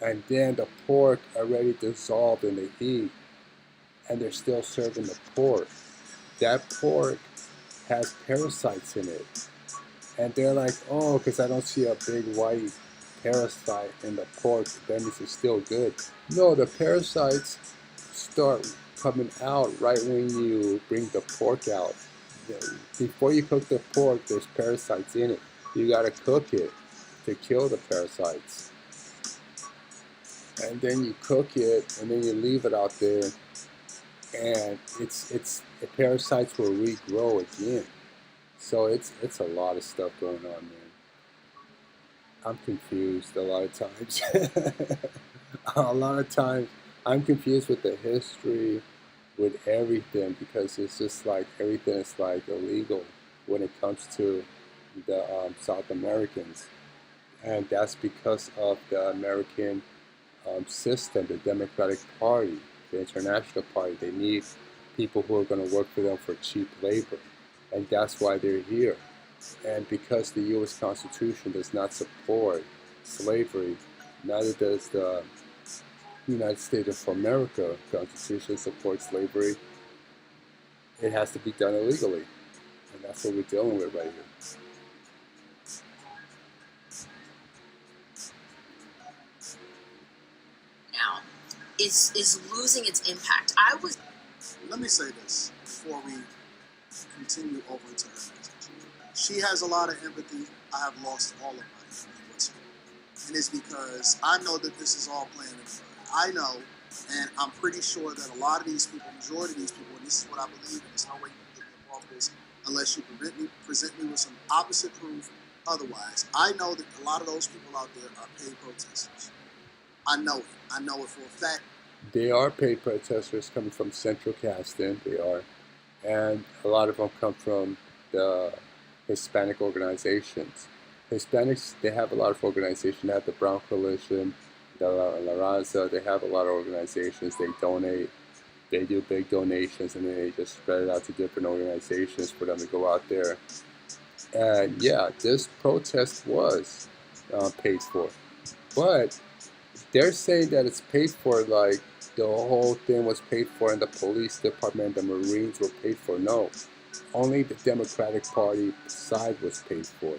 And then the pork already dissolved in the heat, and they're still serving the pork. That pork has parasites in it. And they're like, oh, because I don't see a big white parasite in the pork, that means it's still good. No, the parasites start coming out right when you bring the pork out. Before you cook the pork, there's parasites in it. You got to cook it to kill the parasites. And then you cook it, and then you leave it out there, and the parasites will regrow again. So it's a lot of stuff going on, man. I'm confused a lot of times. A lot of times I'm confused with the history, with everything, because it's just like everything is like illegal when it comes to the South Americans. And that's because of the American system, the Democratic Party, the International Party. They need people who are going to work for them for cheap labor. And that's why they're here. And because the U.S. Constitution does not support slavery, neither does the United States of America Constitution support slavery, it has to be done illegally. And that's what we're dealing with right here. Now, is losing its impact. Let me say this before we continue over to her message. She has a lot of empathy. I have lost all of my empathy whatsoever. And it's because I know that this is all playing in the mind. I know, and I'm pretty sure that a lot of these people, majority of these people, and this is what I believe, and there's no way you can get me involved with this unless you present me with some opposite proof. Otherwise, I know that a lot of those people out there are paid protesters. I know it. I know it for a fact. They are paid protesters coming from Central Casting. They are. And a lot of them come from the Hispanic organizations. Hispanics, they have a lot of organizations. They have the Brown Coalition, the La Raza. They have a lot of organizations. They donate. They do big donations, and then they just spread it out to different organizations for them to go out there. And yeah, this protest was paid for. But they're saying that it's paid for, like the whole thing was paid for, and the police department, the Marines were paid for. No, only the Democratic Party side was paid for.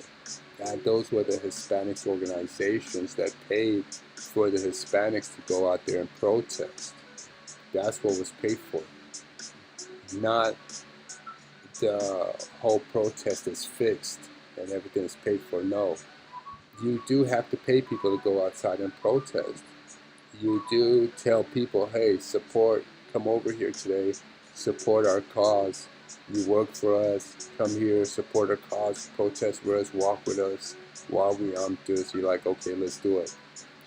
And those were the Hispanic organizations that paid for the Hispanics to go out there and protest. That's what was paid for. Not the whole protest is fixed and everything is paid for. No. You do have to pay people to go outside and protest. You do tell people, hey, support, come over here today, support our cause. You work for us, come here, support our cause, protest with us, walk with us while we do this. You're like, okay, let's do it.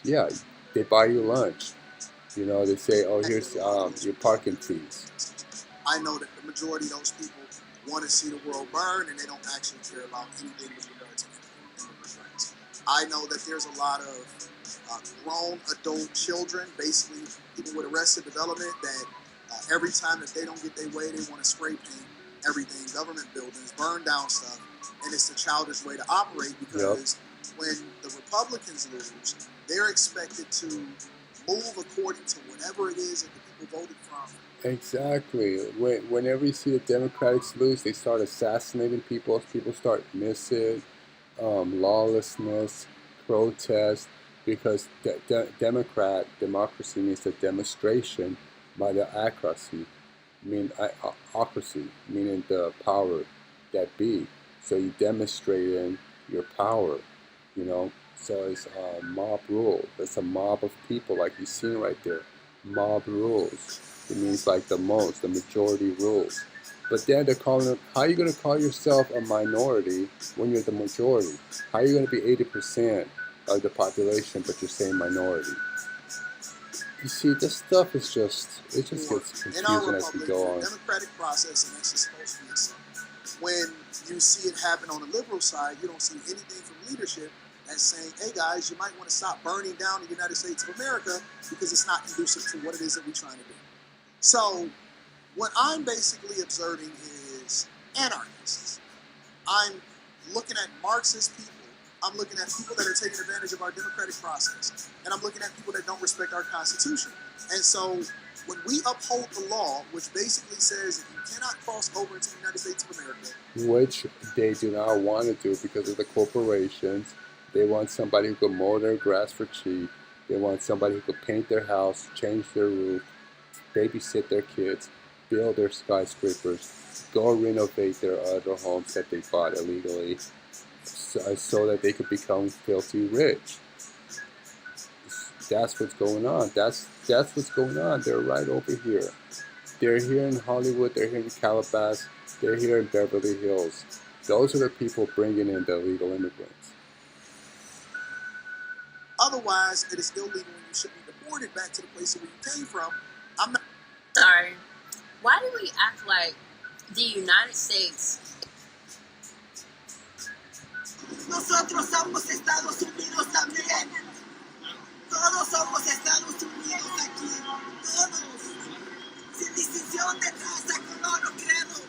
Yeah, they buy you lunch. You know, they say, oh, here's your parking fees. I know that the majority of those people want to see the world burn, and they don't actually care about anything with regard to immigrant rights. I know that there's a lot of grown adult children, basically people with arrested development, that every time that they don't get their way, they want to spray paint everything, government buildings, burn down stuff, and it's the childish way to operate because when the Republicans lose, they're expected to move according to whatever it is that the people voted from. Exactly. Whenever you see the Democrats lose, they start assassinating people. People start missing, lawlessness, protest, because democracy means the demonstration by the acracy, meaning the power that be. So you demonstrating your power, you know. So it's mob rule. It's a mob of people, like you seen right there. Mob rules. It means like the majority rules. But then they're calling it, how are you going to call yourself a minority when you're the majority? How are you going to be 80% of the population, but you're saying minority? You see, this stuff is just, it just gets confusing as we go on. The democratic process, and that's just supposed to be so. When you see it happen on the liberal side, you don't see anything from leadership as saying, hey guys, you might want to stop burning down the United States of America because it's not conducive to what it is that we're trying to do. So what I'm basically observing is anarchists. I'm looking at Marxist people. I'm looking at people that are taking advantage of our democratic process. And I'm looking at people that don't respect our Constitution. And so when we uphold the law, which basically says that you cannot cross over into the United States of America, which they do not want to do because of the corporations. They want somebody who can mow their grass for cheap. They want somebody who could paint their house, change their roof, babysit their kids, build their skyscrapers, go renovate their other homes that they bought illegally, so that they could become filthy rich. That's what's going on. That's what's going on. They're right over here. They're here in Hollywood. They're here in Calabasas. They're here in Beverly Hills. Those are the people bringing in the illegal immigrants. Otherwise, it is illegal and you should be deported back to the place where you came from. I'm not. Sorry. Why do we act like the United States? Nosotros somos Estados Unidos también. Todos somos Estados Unidos aquí. Todos. Sin distinción de raza, color o credo.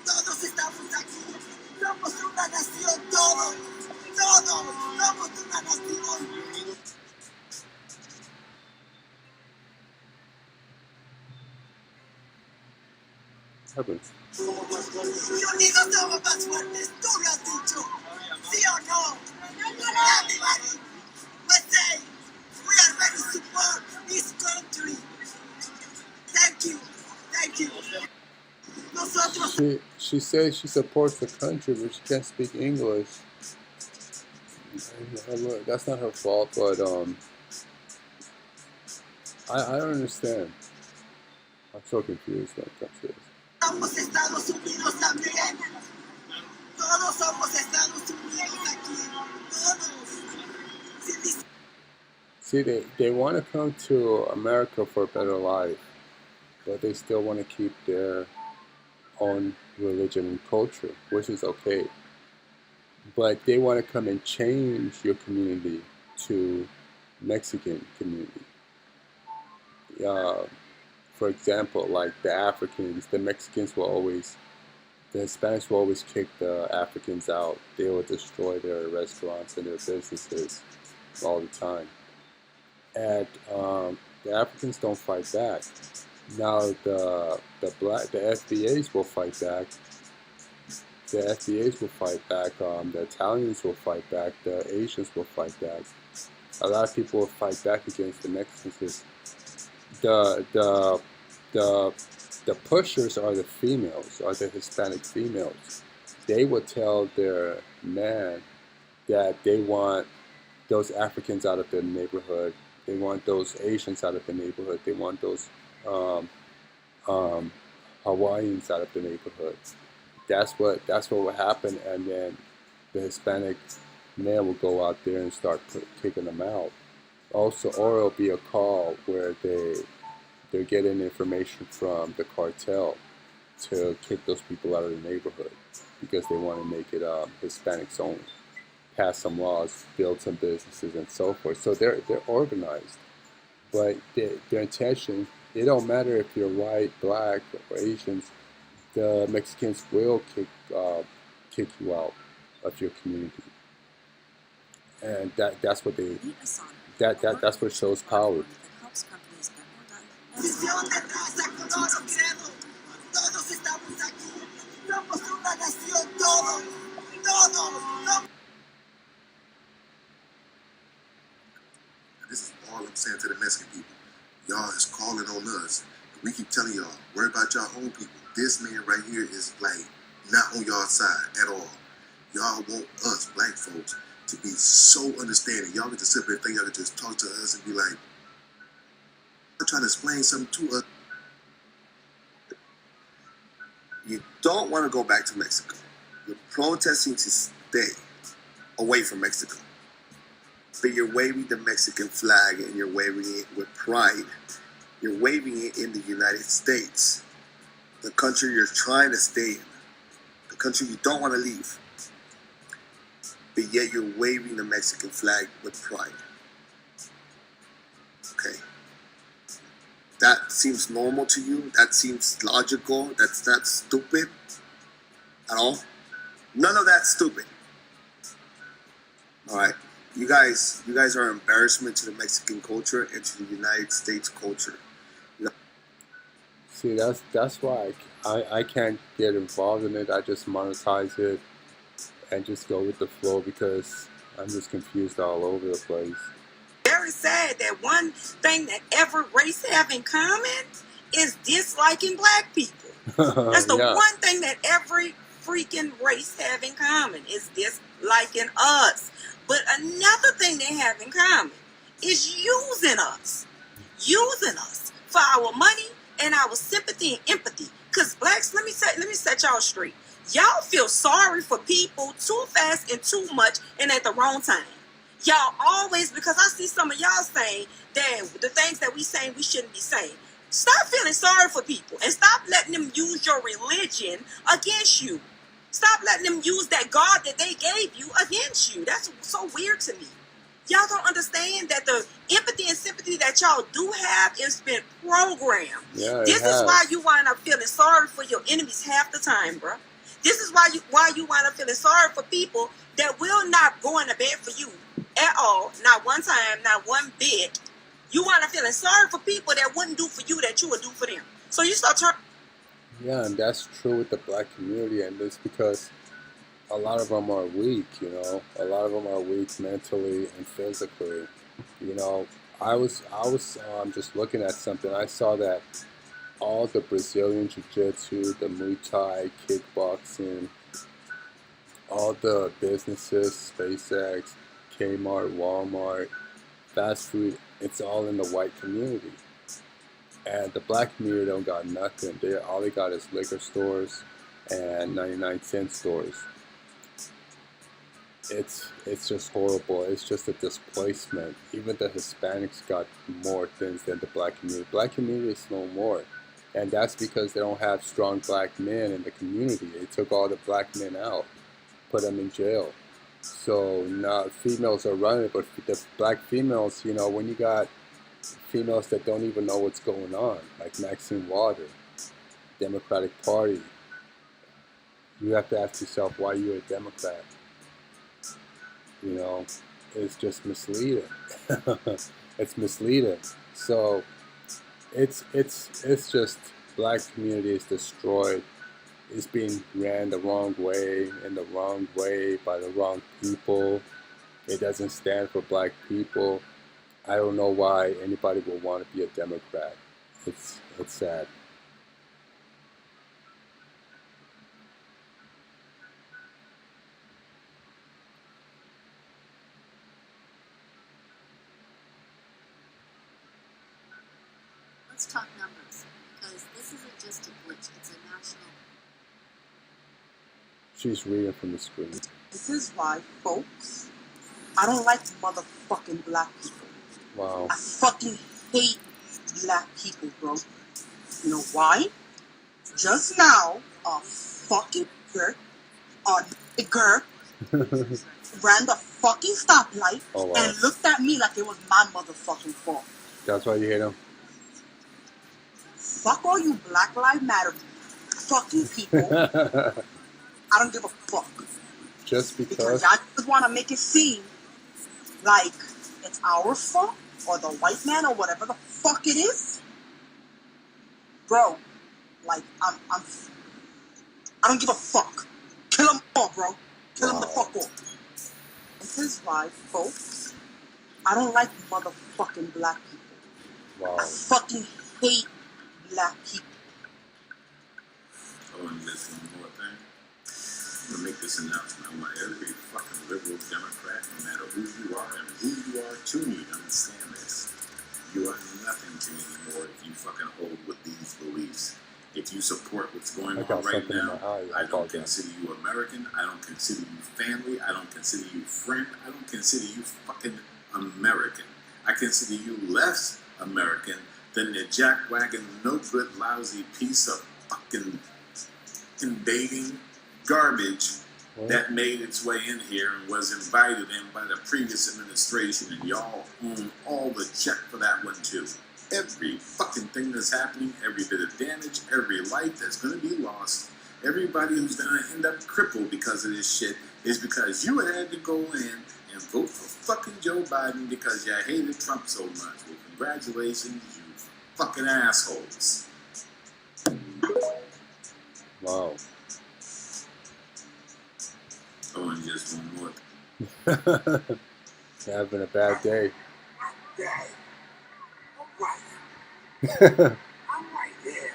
Todos estamos aquí. Somos una nación, todos. Todos somos una nación. Happens. Y unidos somos más fuertes, tú lo has dicho. ¿Sí o no? Everybody, let's say we are ready to support this country. Thank you. Thank you. Nosotros. She says she supports the country, but she can't speak English. That's not her fault, but I don't understand. I'm so confused when it comes to this. Somos Estados Unidos también. Todos somos Estados Unidos aquí. Todos. See, they want to come to America for a better life, but they still want to keep their own religion and culture, which is okay. But they want to come and change your community to Mexican community. For example, like the Africans, the Mexicans will always, the Hispanics will always kick the Africans out. They will destroy their restaurants and their businesses all the time. And the Africans don't fight back. Now the FBAs will fight back. The FBAs will fight back. The Italians will fight back. The Asians will fight back. A lot of people will fight back against the Mexicans. The pushers are the females, are the Hispanic females. They will tell their men that they want those Africans out of their neighborhood. They want those Asians out of the neighborhood. They want those Hawaiians out of the neighborhood. That's what will happen, and then the Hispanic men will go out there and start kicking them out. Also, or it'll be a call where they're getting information from the cartel to kick those people out of the neighborhood because they want to make it Hispanics only, pass some laws, build some businesses, and so forth. So they're organized, but their intention, it don't matter if you're white, black, or Asians. The Mexicans will kick you out of your community, and that's what they that's what shows power. This is all I'm saying to the Mexican people. Y'all is calling on us. We keep telling y'all, worry about y'all own people. This man right here is like not on y'all side at all. Y'all want us, black folks, to be so understanding. Y'all get to sit there and think y'all can just talk to us and be like, I'm trying to explain something to us. You don't want to go back to Mexico. You're protesting to stay away from Mexico. But you're waving the Mexican flag and you're waving it with pride. You're waving it in the United States, the country you're trying to stay in, the country you don't want to leave. But yet you're waving the Mexican flag with pride. Okay. That seems normal to you? That seems logical? That's not stupid at all? None of that's stupid. All right. You guys are an embarrassment to the Mexican culture and to the United States culture. See, that's why I can't get involved in it. I just monetize it and just go with the flow because I'm just confused all over the place. Very sad that one thing that every race have in common is disliking black people. That's the one thing that every freaking race have in common is disliking us. But another thing they have in common is using us for our money and our sympathy and empathy. Because blacks, let me set y'all straight. Y'all feel sorry for people too fast and too much and at the wrong time. Y'all always, because I see some of y'all saying that the things that we saying we shouldn't be saying. Stop feeling sorry for people and stop letting them use your religion against you. Stop letting them use that God that they gave you against you. That's so weird to me. Y'all don't understand that the empathy and sympathy that y'all do have is been programmed. Yeah, This is why you wind up feeling sorry for your enemies half the time, bro. This is why you wind up feeling sorry for people that will not go into bed for you at all, not one time, not one bit. You wind up feeling sorry for people that wouldn't do for you that you would do for them. So you start turning. Yeah, and that's true with the black community, and it's because a lot of them are weak, you know. A lot of them are weak mentally and physically. You know, I was just looking at something. I saw that all the Brazilian Jiu-Jitsu, the Muay Thai, kickboxing, all the businesses, SpaceX, Kmart, Walmart, fast food, it's all in the white community. And the black community don't got nothing. All they got is liquor stores and 99-cent stores. It's just horrible. It's just a displacement. Even the Hispanics got more things than the black community. Black community is no more. And that's because they don't have strong black men in the community. They took all the black men out, put them in jail. So now females are running, but the black females, you know, when you got females that don't even know what's going on, like Maxine Waters, Democratic Party, you have to ask yourself why you're a Democrat. You know, it's just misleading. It's misleading. So it's just black community is destroyed. It's being ran the wrong way, in the wrong way, by the wrong people. It doesn't stand for black people. I don't know why anybody would want to be a Democrat. It's sad. Let's talk numbers, because this isn't just a glitch, it's a national. She's reading from the screen. This is why, folks, I don't like motherfucking black people. Wow. I fucking hate black people, bro. You know why? Just now, a fucking nigger ran the fucking stoplight and looked at me like it was my motherfucking fault. That's why you hate him? Fuck all you Black Lives Matter fucking people. I don't give a fuck. Just because? Because I just want to make it seem like it's our fault or the white man or whatever the fuck it is. Bro, like, I don't give a fuck. Kill them all, bro. Kill them the fuck all. This is why, folks, I don't like motherfucking black people. Wow. I fucking hate black people. Oh, and there's one more thing. I'm going to make this announcement. I want every fucking liberal Democrat, no matter who you are and who you are to me, to understand this. You are nothing to me anymore if you fucking hold with these beliefs. If you support what's going on right now, I don't consider you American. I don't consider you family. I don't consider you friend. I don't consider you fucking American. I consider you less American than the jackwagon, no good, lousy piece of fucking invading garbage that made its way in here and was invited in by the previous administration, and y'all own all the check for that one too. Every fucking thing that's happening, every bit of damage, every life that's going to be lost, everybody who's going to end up crippled because of this shit is because you had to go in and vote for fucking Joe Biden because you hated Trump so much. Well, congratulations, you fucking assholes. Wow. Oh, and just one more. It's having a bad day. I'm right there.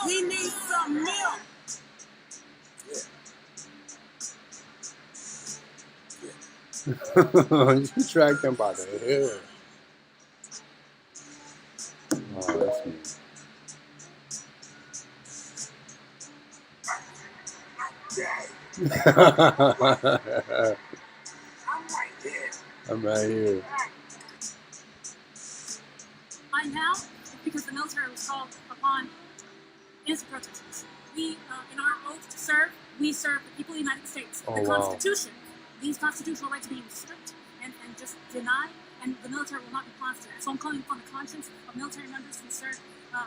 He needs some milk. You dragged him by the hair. right there. I'm right here. I now, because the military was called upon innocent protesters. We, in our oath to serve, we serve the people of the United States. Oh, the wow. Constitution, these constitutional rights being stripped and just denied, and the military will not respond to that. So I'm calling upon the conscience of military members who served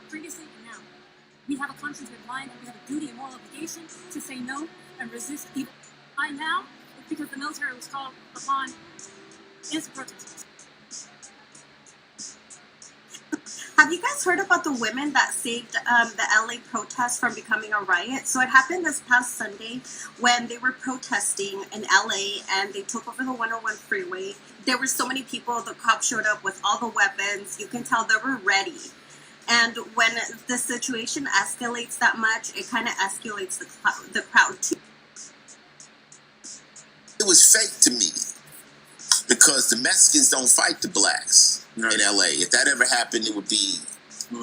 previously and now. We have a conscience with mind, and we have a duty and moral obligation to say no and resist evil. I now, because the military was called upon innocent protesters. Have you guys heard about the women that saved the LA protests from becoming a riot? So it happened this past Sunday when they were protesting in LA and they took over the 101 freeway. There were so many people, the cops showed up with all the weapons. You can tell they were ready. And when the situation escalates that much, it kind of escalates the crowd too. It was fake to me because the Mexicans don't fight the blacks in LA. If that ever happened, it would be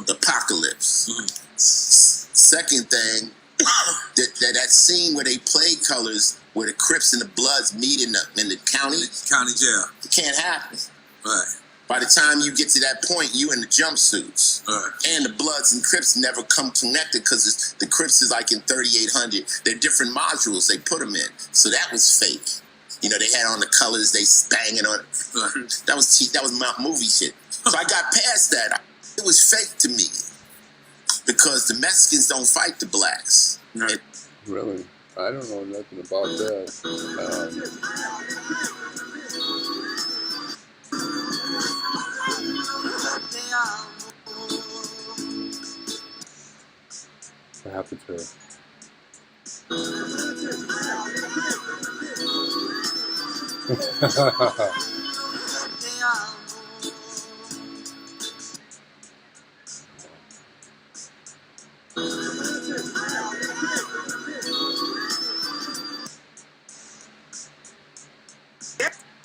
apocalypse. Second thing, that scene where they play colors, where the Crips and the Bloods meet in the county jail. It can't happen. Right. By the time you get to that point, you in the jumpsuits. And the Bloods and Crips never come connected because the Crips is like in 3800. They're different modules they put them in. So that was fake. You know, they had on the colors, they banging on it. That was movie shit. So I got past that. It was fake to me because the Mexicans don't fight the blacks. Really? I don't know nothing about that. What happened to her?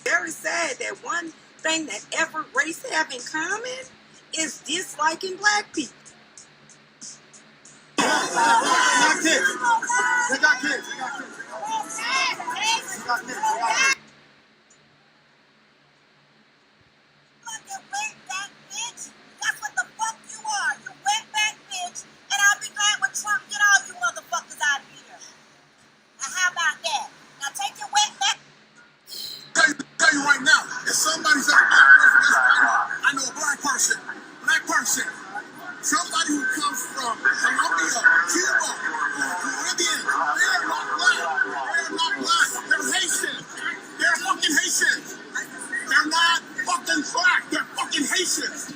Very sad that one thing that every race have in common is disliking black people. They got kids. They got kids. They got kids. They got kids. That's what the fuck you are. You wetback bitch. And I'll be glad when Trump get all you motherfuckers out of here. Now how about that? Now take your wetback. Tell you right now, if somebody's out there, I know a black person, somebody who comes from Colombia, Cuba, Caribbean, they're not black, they're Haitian, they're fucking Haitians, they're not fucking black, they're fucking Haitians.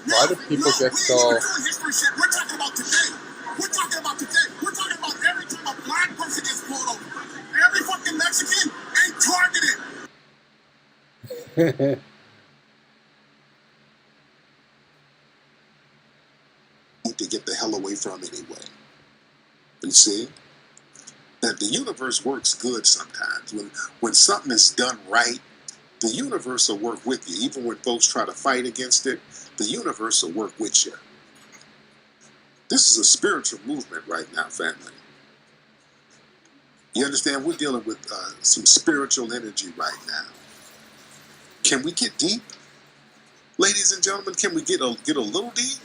Why do people get so... We're talking about today. We're talking about every time a black person gets pulled over. Every fucking Mexican ain't targeted. To get the hell away from anyway. You see? That the universe works good sometimes. When something is done right, the universe will work with you. Even when folks try to fight against it, the universe will work with you. This is a spiritual movement right now, family. You understand? We're dealing with some spiritual energy right now. Can we get deep? Ladies and gentlemen, can we get a little deep?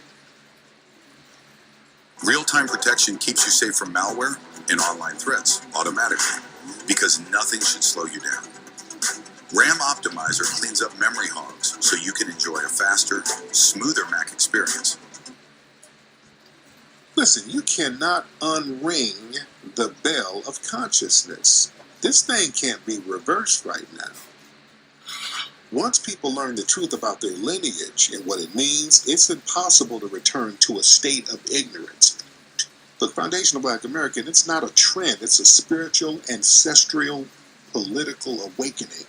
Real-time protection keeps you safe from malware and online threats automatically, because nothing should slow you down. RAM Optimizer cleans up memory hogs so you can enjoy a faster, smoother Mac experience. Listen, you cannot unring the bell of consciousness. This thing can't be reversed right now. Once people learn the truth about their lineage and what it means, it's impossible to return to a state of ignorance. The Foundation of Black American, it's not a trend, it's a spiritual, ancestral, political awakening.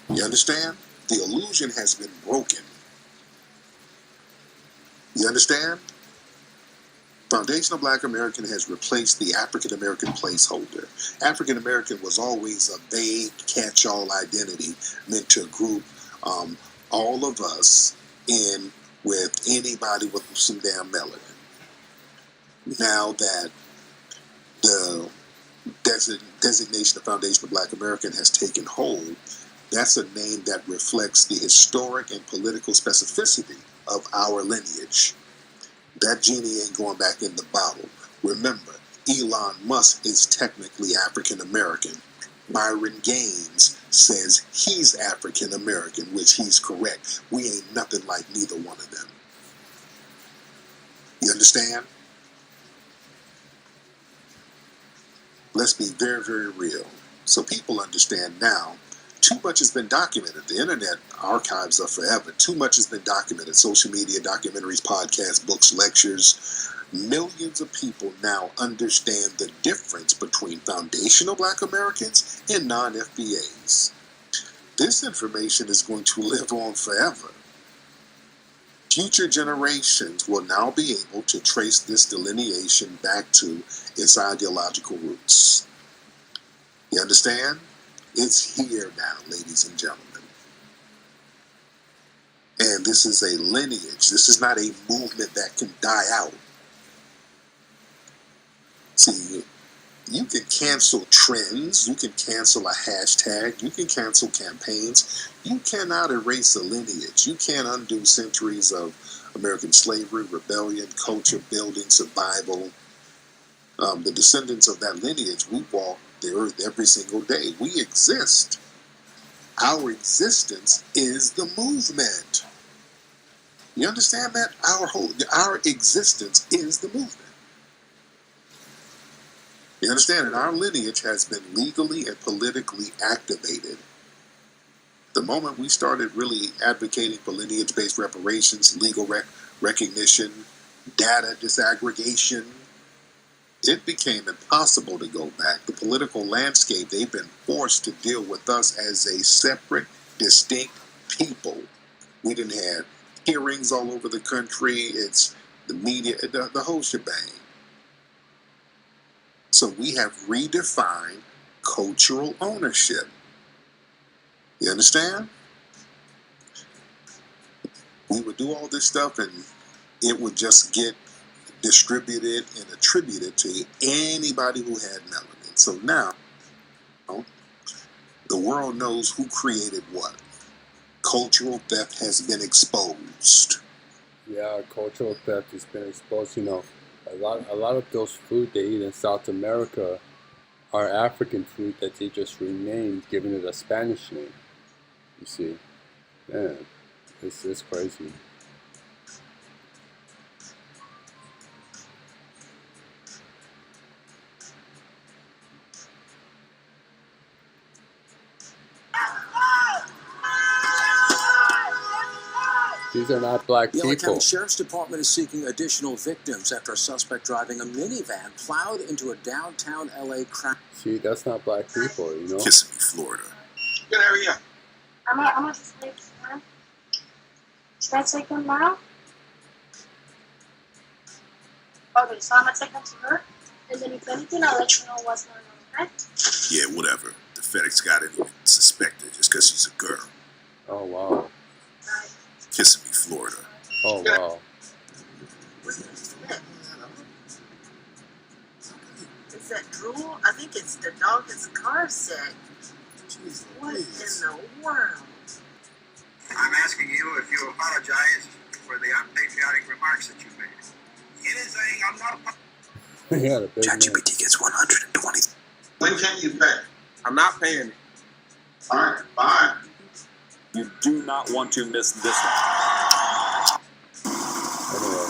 You understand? The illusion has been broken. You understand? Foundation of Black American has replaced the African American placeholder. African American was always a vague catch-all identity meant to group all of us in with anybody with some damn melanin. Now that the designation of Foundation of Black American has taken hold, that's a name that reflects the historic and political specificity of our lineage. That genie ain't going back in the bottle. Remember, Elon Musk is technically African American. Byron Gaines says he's African American, which he's correct. We ain't nothing like neither one of them. You understand? Let's be very, very real. So people understand now, too much has been documented. The internet archives are forever. Too much has been documented. Social media, documentaries, podcasts, books, lectures. Millions of people now understand the difference between foundational Black Americans and non-FBAs. This information is going to live on forever. Future generations will now be able to trace this delineation back to its ideological roots. You understand? It's here now, ladies and gentlemen. And this is a lineage. This is not a movement that can die out. See, you can cancel trends, you can cancel a hashtag, you can cancel campaigns. You cannot erase a lineage. You can't undo centuries of American slavery, rebellion, culture, building, survival. The descendants of that lineage, we walk the earth every single day. We exist. Our existence is the movement. You understand that? Our existence is the movement. You understand? And our lineage has been legally and politically activated. The moment we started really advocating for lineage-based reparations, legal recognition, data disaggregation, it became impossible to go back. The political landscape, they've been forced to deal with us as a separate, distinct people. We didn't have hearings all over the country. It's the media, the whole shebang. So we have redefined cultural ownership. You understand? We would do all this stuff and it would just get distributed and attributed to anybody who had melanin. So now, the world knows who created what. Cultural theft has been exposed. Yeah, cultural theft has been exposed. You know, a lot of those food they eat in South America are African food that they just renamed, giving it a Spanish name. You see, man, it's crazy. These are not black The LA people. County Sheriff's Department is seeking additional victims after a suspect driving a minivan plowed into a downtown LA crowd. See, that's not black people, you know? Kissimmee, Florida. Good area. I'm gonna just leave this now. Should I take them now? Okay, so I'm gonna take them to her. And then if anything, I'll let you know what's going on, okay? Yeah, whatever. The FedEx guy didn't even suspect her just because she's a girl. Oh, wow. Kissimmee, Florida. Oh, wow. Is that drool? I think it's the dog his car said. What in the world? I'm asking you if you apologize for the unpatriotic remarks that you made. It is saying I'm not a... Yeah, the big ChatGPT gets 120. When can you pay? I'm not paying it. All right, bye. You do not want to miss this one. Anyway.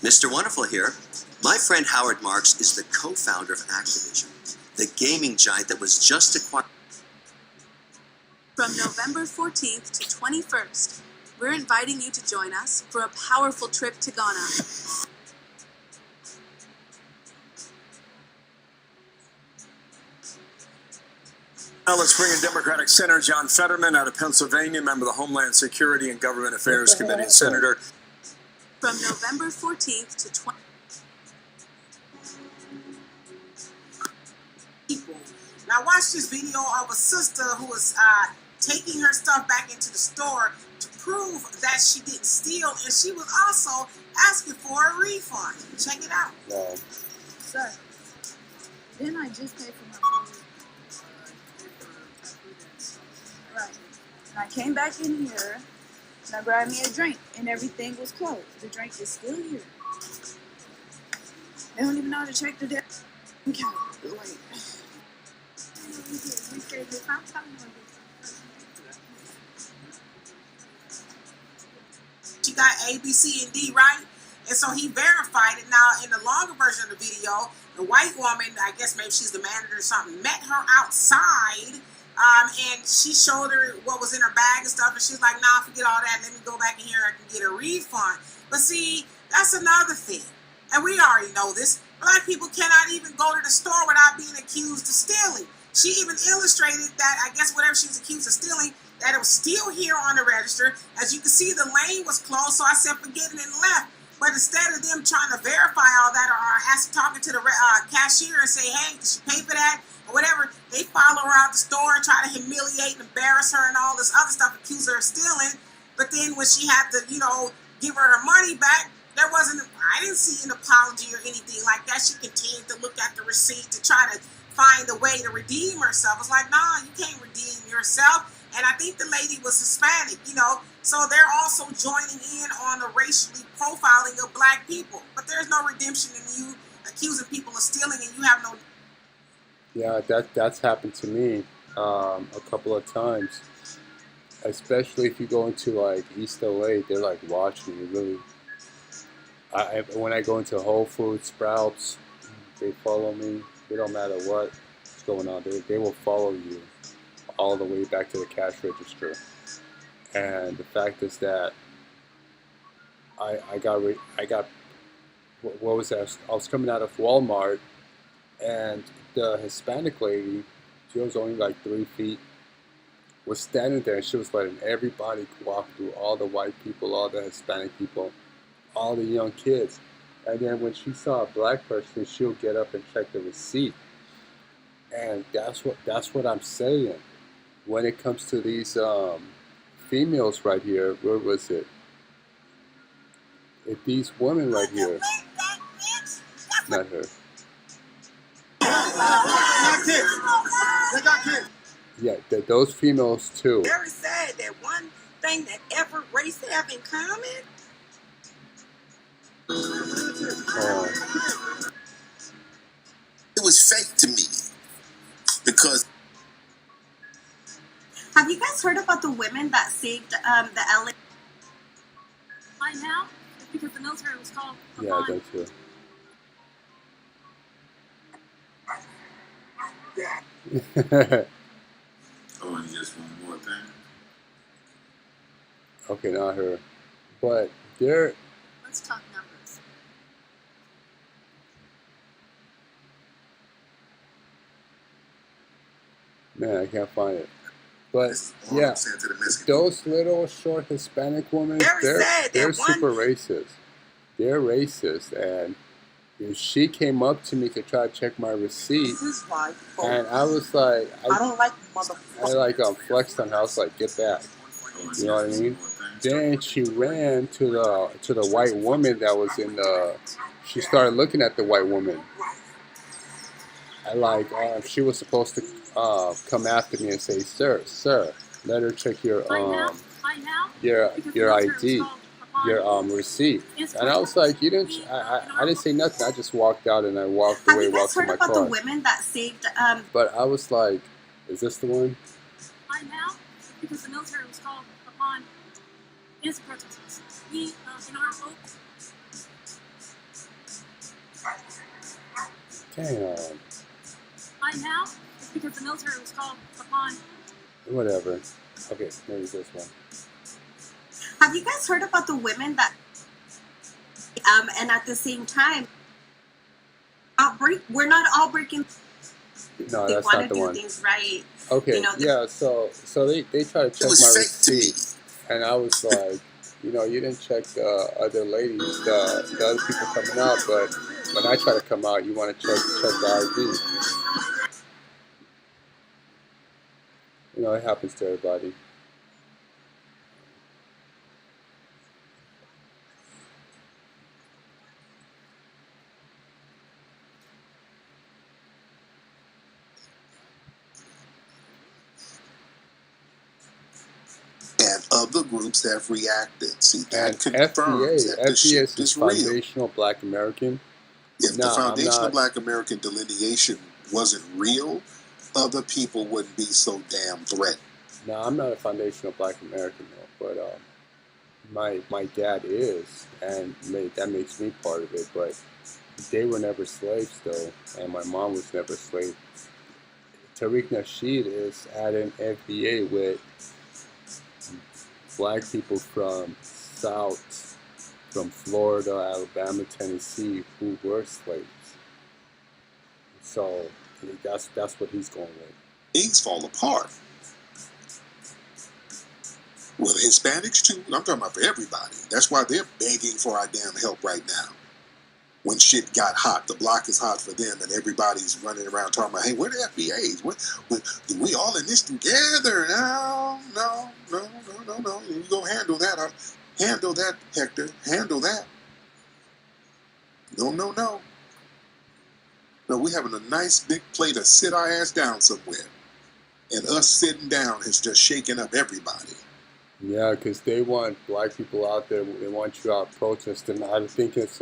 Mr. Wonderful here. My friend Howard Marks is the co-founder of Activision, the gaming giant that was just acquired. From November 14th to 21st, we're inviting you to join us for a powerful trip to Ghana. Now let's bring in Democratic Senator John Fetterman out of Pennsylvania, member of the Homeland Security and Government Affairs Committee, and Senator. From November 14th to 20th. People Now watch this video of a sister who was taking her stuff back into the store to prove that she didn't steal, and she was also asking for a refund. Check it out. Wow. Sir, didn't I just pay for my food? Right. And I came back in here and I grabbed me a drink and everything was closed. The drink is still here. They don't even know how to check the debt account. Wait. She got A, B, C, and D right, and so he verified it. Now, in the longer version of the video, the white woman, I guess maybe she's the manager or something, met her outside, and she showed her what was in her bag and stuff, and she's like, nah, forget all that, let me go back in here, I can get a refund. But see, that's another thing, and we already know this. Black people cannot even go to the store without being accused of stealing. She even illustrated that, I guess whatever she was accused of stealing, that it was still here on the register. As you can see, the lane was closed, so I said forget it and left. But instead of them trying to verify all that or talking to the cashier and say, hey, did she pay for that or whatever, they follow her out the store and try to humiliate and embarrass her and all this other stuff, accuse her of stealing. But then when she had to, give her money back, I didn't see an apology or anything like that. She continued to look at the receipt to try to find a way to redeem herself. It's like, nah, you can't redeem yourself. And I think the lady was Hispanic, so they're also joining in on the racially profiling of black people. But there's no redemption in you accusing people of stealing and you have no... Yeah, that's happened to me a couple of times. Especially if you go into like East LA, they're like watching you really. When I go into Whole Foods, Sprouts, they follow me. It don't matter what's going on. They will follow you all the way back to the cash register. And the fact is that I got what was that? I was coming out of Walmart, and the Hispanic lady, she was only like 3 feet, was standing there, and she was letting everybody walk through, all the white people, all the Hispanic people, all the young kids. And then when she saw a black person, she'll get up and check the receipt. And that's what I'm saying. When it comes to these females right here, where was it? If these women right here, not her. They got kids. Yeah, those females too. Very sad that one thing that every race have in common. It was fake to me because. Have you guys heard about the women that saved the LA? Why now? It's because the military was called upon. Yeah, that too. Oh, and just one more thing. Okay, not her. But they're... Let's talk numbers. Man, I can't find it. But yeah, those little short Hispanic women, they're super racist. They're racist, and she came up to me to try to check my receipt, and I was like, I don't like motherfuckers. I flexed on her. I was like, get back. You know what I mean? Then she ran to the white woman that was in the. She started looking at the white woman. She was supposed to come after me and say, sir, let her check your ID, your receipt. And I was like, you didn't. I didn't say nothing. I just walked out and I walked away, walked to my car. Have you guys heard about the women that saved? But I was like, is this the one? Why now? Because the military was called upon innocent protesters. We, in our hope. Damn. Why now? It's because the military was called upon. Whatever. Okay, maybe this one. Have you guys heard about the women that, and at the same time, we're not all breaking. No, they that's want not to the do one. things right. Okay, yeah. So they try to check my receipt, and I was like, you didn't check the other ladies, the other people coming out, but when I try to come out, you want to check the ID. know, it happens to everybody. And other groups have reacted. See, that And confirms that the shit FBA is is real. foundational Black American. If No, the I'm foundational not. Black American delineation wasn't real, other people wouldn't be so damn threatened. No, I'm not a foundational Black American though, but my dad is, and that makes me part of it. But they were never slaves though, and my mom was never a slave. Tariq Nasheed is at an FBA with Black people from South, from Florida, Alabama, Tennessee, who were slaves. So that's what he's going with. Things fall apart. Well, the Hispanics too. I'm talking about for everybody. That's why they're begging for our damn help right now. When shit got hot, the block is hot for them, and everybody's running around talking about, hey, where the FBAs? We all in this together? No. You go handle that. Handle that, Hector. Handle that. No. No, we having a nice big plate of sit our ass down somewhere. And us sitting down is just shaking up everybody. Yeah, because they want Black people out there. They want you out protesting. I think it's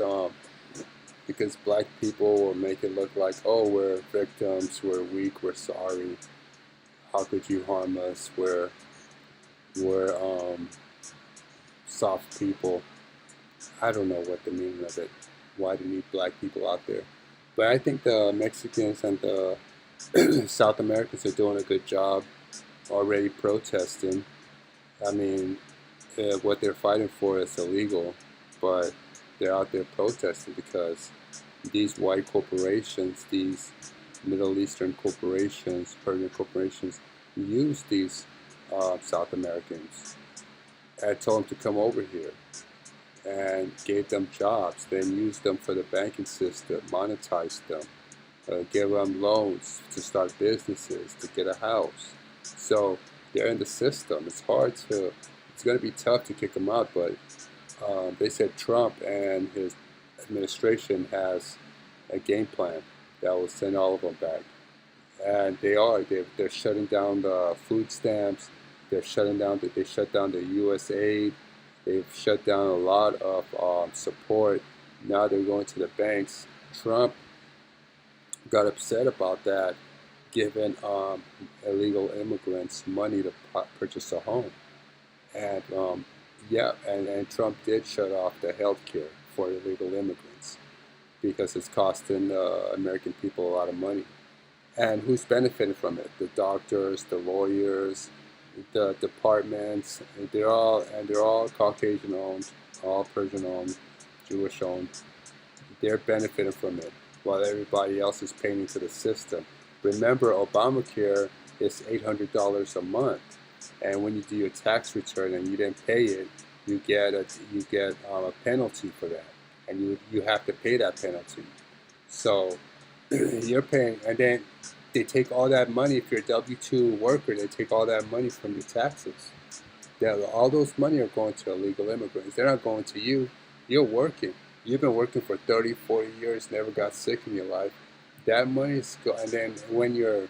because Black people will make it look like, oh, we're victims, we're weak, we're sorry. How could you harm us? We're soft people. I don't know what the meaning of it. Why do you need Black people out there? But I think the Mexicans and the South Americans are doing a good job already protesting. I mean, what they're fighting for is illegal, but they're out there protesting because these white corporations, these Middle Eastern corporations, Persian corporations, use these South Americans and told them to come over here and gave them jobs, then used them for the banking system, monetized them, give them loans to start businesses, to get a house. So they're in the system. It's going to be tough to kick them out, but they said Trump and his administration has a game plan that will send all of them back. And they're shutting down the food stamps. They shut down the USAID. They've shut down a lot of support. Now they're going to the banks. Trump got upset about that, giving illegal immigrants money to purchase a home. And and Trump did shut off the health care for illegal immigrants because it's costing American people a lot of money. And who's benefiting from it? The doctors, the lawyers, the departments. They're all Caucasian owned, all Persian owned, Jewish owned. They're benefiting from it while everybody else is paying into the system. Remember, Obamacare is $800 a month, and when you do your tax return and you didn't pay it, you get a penalty for that, and you have to pay that penalty. So you're paying, and then they take all that money. If you're a W-2 worker, they take all that money from your taxes. All those money are going to illegal immigrants. They're not going to you. You're working. You've been working for 30, 40 years, never got sick in your life. That money is and then when you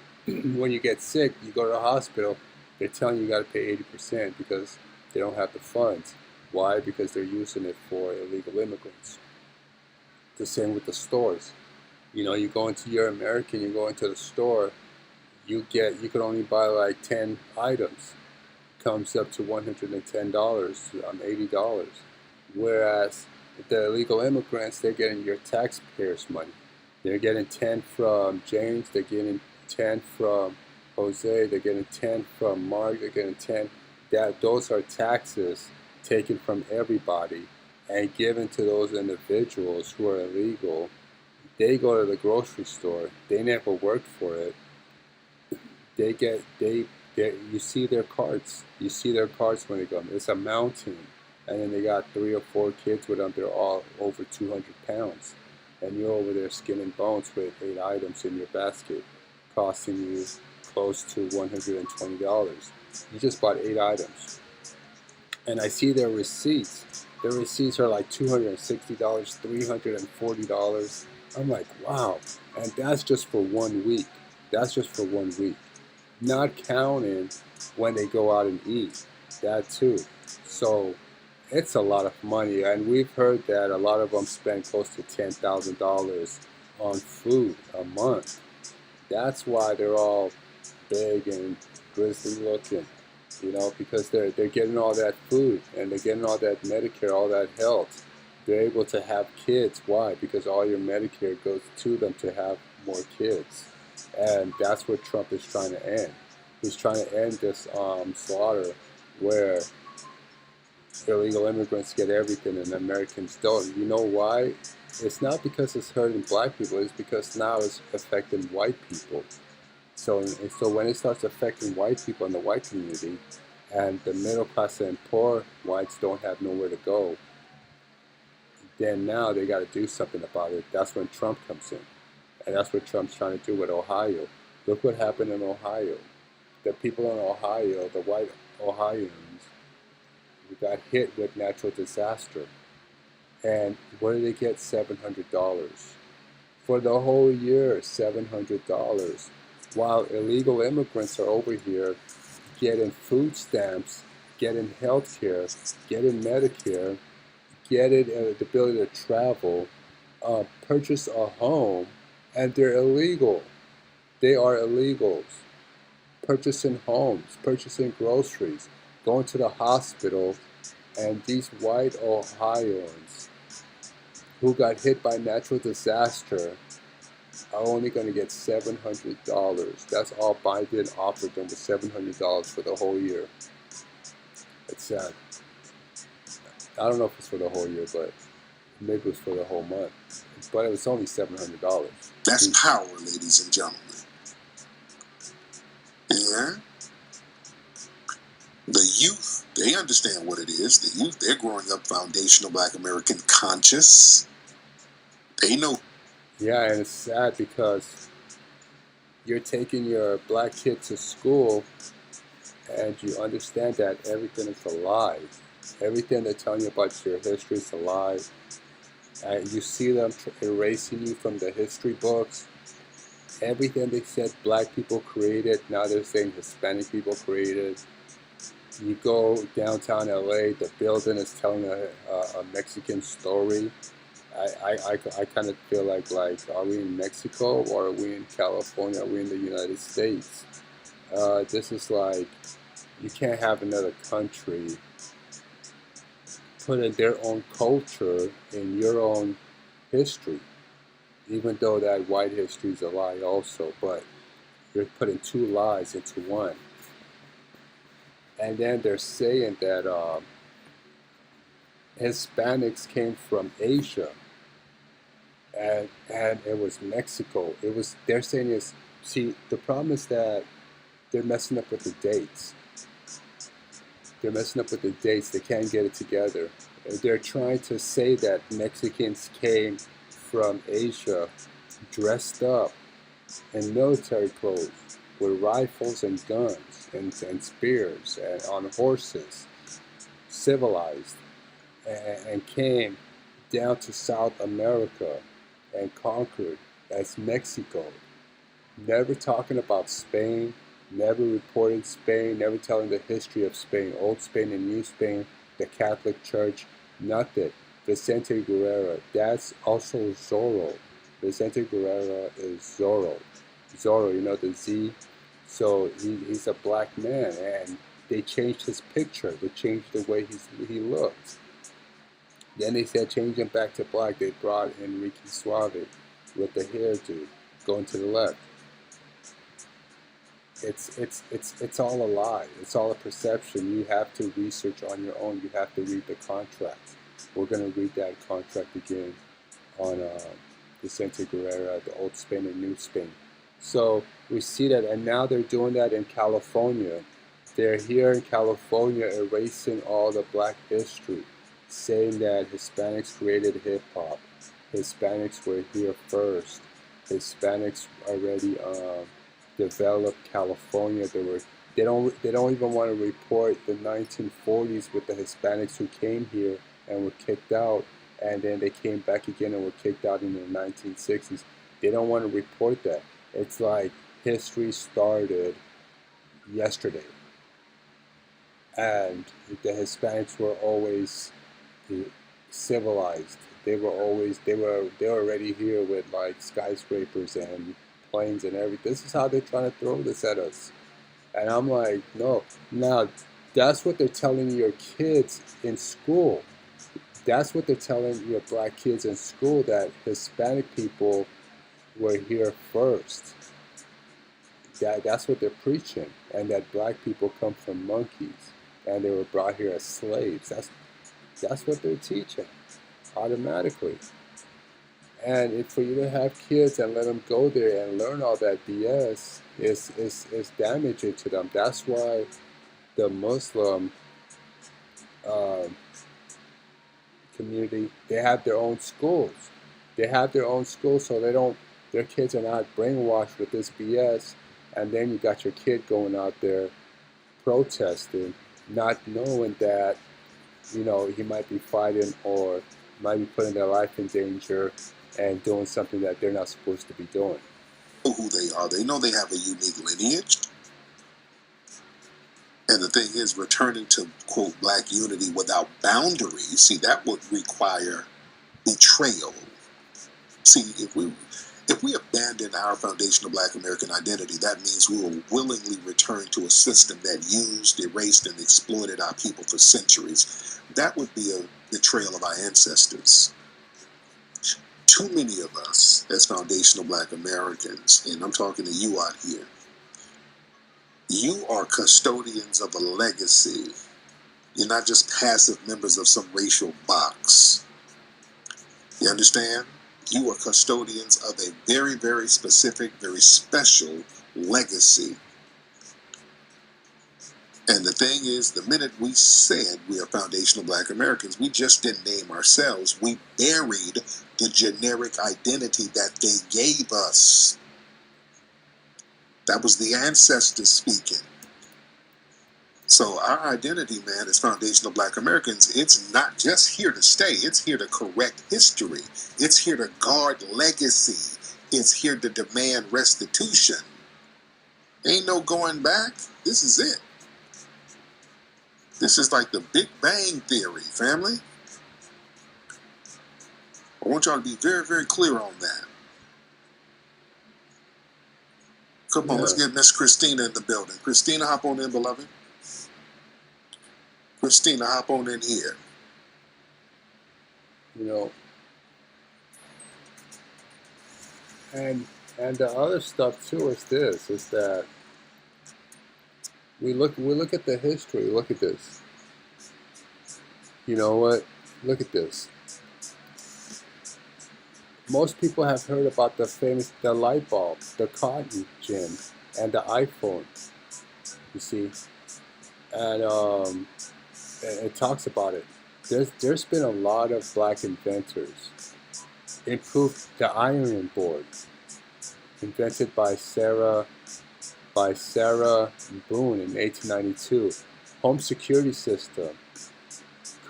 get sick, you go to the hospital, they're telling you got to pay 80% because they don't have the funds. Why? Because they're using it for illegal immigrants. The same with the stores. You go into you're American, you go into the store, you could only buy like 10 items. Comes up to $110, $80. Whereas the illegal immigrants, they're getting your taxpayers' money. They're getting 10 from James, they're getting 10 from Jose, they're getting 10 from Mark, they're getting 10. Those are taxes taken from everybody and given to those individuals who are illegal. They go to the grocery store. They never worked for it. You see their carts. You see their carts when they come. It's a mountain. And then they got 3 or 4 kids with them. They're all over 200 pounds. And you're over there skin and bones with 8 items in your basket, costing you close to $120. You just bought 8 items. And I see their receipts. Their receipts are like $260, $340. I'm like, wow. And that's just for 1 week. That's just for 1 week. Not counting when they go out and eat. That too. So it's a lot of money. And we've heard that a lot of them spend close to $10,000 on food a month. That's why they're all big and grizzly looking, you know, because they're getting all that food and they're getting all that Medicare, all that health. They're able to have kids. Why? Because all your Medicare goes to them to have more kids. And that's what Trump is trying to end. He's trying to end this slaughter where illegal immigrants get everything and Americans don't. You know why? It's not because it's hurting black people. It's because now it's affecting white people. So when it starts affecting white people in the white community, and the middle class and poor whites don't have nowhere to go, then now they got to do something about it. That's when Trump comes in. And that's what Trump's trying to do with Ohio. Look what happened in Ohio. The people in Ohio, the white Ohioans, got hit with natural disaster. And what did they get? $700. For the whole year, $700. While illegal immigrants are over here getting food stamps, getting health care, getting Medicare, getting the ability to travel, purchase a home, and they're illegal. They are illegals. Purchasing homes, purchasing groceries, going to the hospital, and these white Ohioans who got hit by natural disaster are only going to get $700. That's all Biden offered them, was $700 for the whole year. It's sad. I don't know if it's for the whole year, but maybe it was for the whole month. But it was only $700. That's power, ladies and gentlemen. Yeah. The youth, they understand what it is. The youth, they're growing up foundational Black American conscious. They know. Yeah, and it's sad because you're taking your black kid to school and you understand that everything is a lie. Everything they're telling you about your history is a lie. And you see them erasing you from the history books. Everything they said black people created, now they're saying Hispanic people created. You go downtown LA, the building is telling a Mexican story. I kind of feel like, are we in Mexico or are we in California? Are we in the United States? This is like, you can't have another country putting their own culture in your own history, even though that white history is a lie also, but you're putting 2 lies into one. And then they're saying that Hispanics came from Asia, and it was Mexico. They're saying is, see, the problem is that they're messing up with the dates. They're messing up with the dates. They can't get it together. They're trying to say that Mexicans came from Asia dressed up in military clothes with rifles and guns and spears and on horses, civilized, and came down to South America and conquered as Mexico. Never talking about Spain, never reporting Spain, never telling the history of Spain, Old Spain and New Spain, the Catholic Church, nothing. Vicente Guerrero, that's also Zorro. Vicente Guerrero is Zorro. Zorro, you know, the Z. So he's a black man, and they changed his picture. They changed the way he looked. Then they said change him back to black. They brought in Ricky Suave with the hairdo going to the left. It's all a lie. It's all a perception. You have to research on your own. You have to read the contract. We're going to read that contract again on Vicente Guerrero, the Old Spain and New Spain. So we see that, and now they're doing that in California. They're here in California erasing all the black history, saying that Hispanics created hip-hop. Hispanics were here first. Hispanics already developed California. They don't even want to report the 1940s with the Hispanics who came here and were kicked out, and then they came back again and were kicked out in the 1960s. They don't want to report that. It's like history started yesterday, and the Hispanics were always civilized. They were already here with like skyscrapers and planes and everything. This is how they're trying to throw this at us. And I'm like, no. Now, that's what they're telling your kids in school. That's what they're telling your black kids in school, that Hispanic people were here first. That's what they're preaching. And that black people come from monkeys and they were brought here as slaves. That's what they're teaching automatically. And for you to have kids and let them go there and learn all that BS is damaging to them. That's why the Muslim community, they have their own schools. They have their own schools so their kids are not brainwashed with this BS. And then you got your kid going out there protesting, not knowing that, he might be fighting or might be putting their life in danger and doing something that they're not supposed to be doing. Who they are. They know they have a unique lineage. And the thing is, returning to, quote, black unity without boundaries, see, that would require betrayal. See, if we abandon our foundational black American identity, that means we will willingly return to a system that used, erased, and exploited our people for centuries. That would be a betrayal of our ancestors. Too many of us, as foundational black Americans, and I'm talking to you out here, you are custodians of a legacy. You're not just passive members of some racial box. You understand? You are custodians of a very, very specific, very special legacy. And the thing is, the minute we said we are foundational black Americans, we just didn't name ourselves. We buried the generic identity that they gave us. That was the ancestors speaking. So our identity, man, as foundational black Americans, it's not just here to stay. It's here to correct history. It's here to guard legacy. It's here to demand restitution. Ain't no going back. This is it. This is like the Big Bang Theory, family. I want y'all to be very, very clear on that. Come on, let's get Miss Christina in the building. Christina, hop on in, beloved. Christina, hop on in here. And the other stuff too is that we look at the history. Look at this. You know what? Look at this. Most people have heard about the light bulb, the cotton gin, and the iPhone. You see, and it talks about it. There's been a lot of black inventors. Improved the ironing board, invented by Sarah Boone in 1892. Home security system,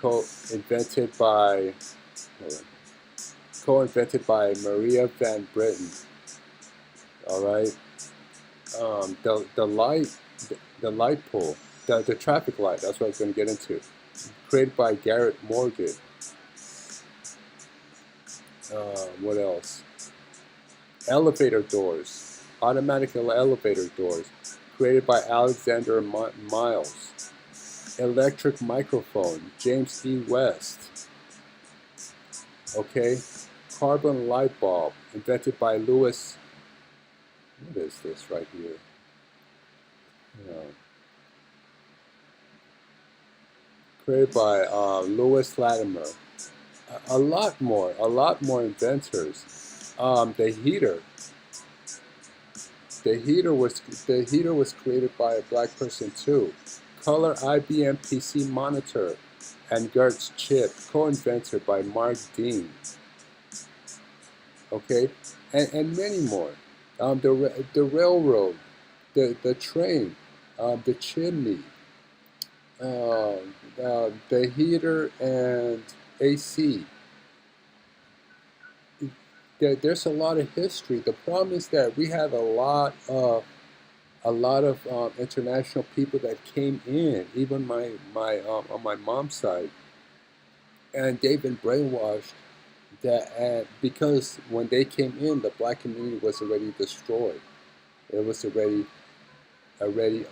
co-invented by Maria Van Britten. All right, the light pole, the traffic light. That's what I was going to get into. Created by Garrett Morgan. What else? Elevator doors, automatic elevator doors, created by Alexander Miles. Electric microphone, James E. West. Okay, carbon light bulb, invented by Lewis. What is this right here? Created by Lewis Latimer. A lot more inventors. The heater was created by a black person too. Color IBM PC monitor and Gertz chip, co-invented by Mark Dean. Okay, and many more. The railroad, the train, the chimney, the heater and AC. There's a lot of history. The problem is that we have a lot of international people that came in, even my on my mom's side, and they've been brainwashed that because when they came in, the black community was already destroyed. It was already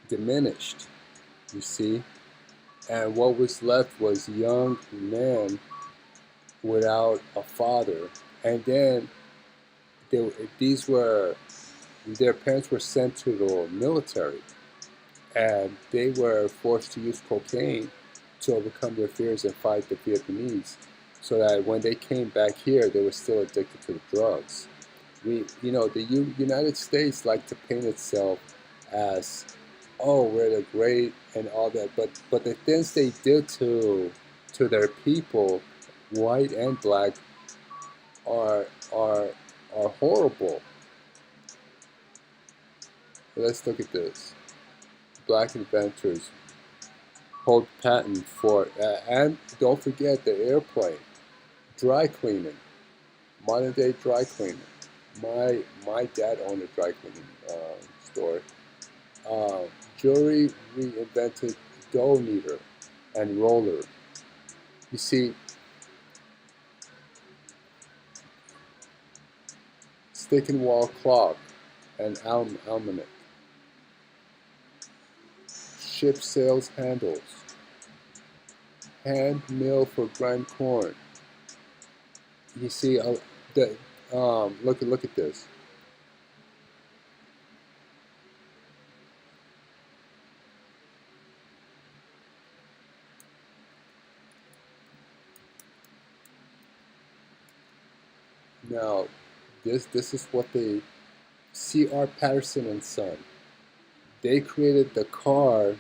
diminished. You see, and what was left was young men without a father, and then these were their parents were sent to the military, and they were forced to use cocaine to overcome their fears and fight the Vietnamese, so that when they came back here, they were still addicted to the drugs. The United States liked to paint itself as, oh, we're the great and all that, but the things they did to their people, white and black, are horrible. Let's look at this. Black inventors hold patent for, and don't forget the airplane, dry cleaning, modern day dry cleaning. My dad owned a dry cleaning store. Jewelry reinvented dough kneader and roller. You see, stick and wall clock and almanac. Ship sails handles. Hand mill for grind corn. You see, look at this. Now, this is what they C.R. Patterson and Son. They created the car.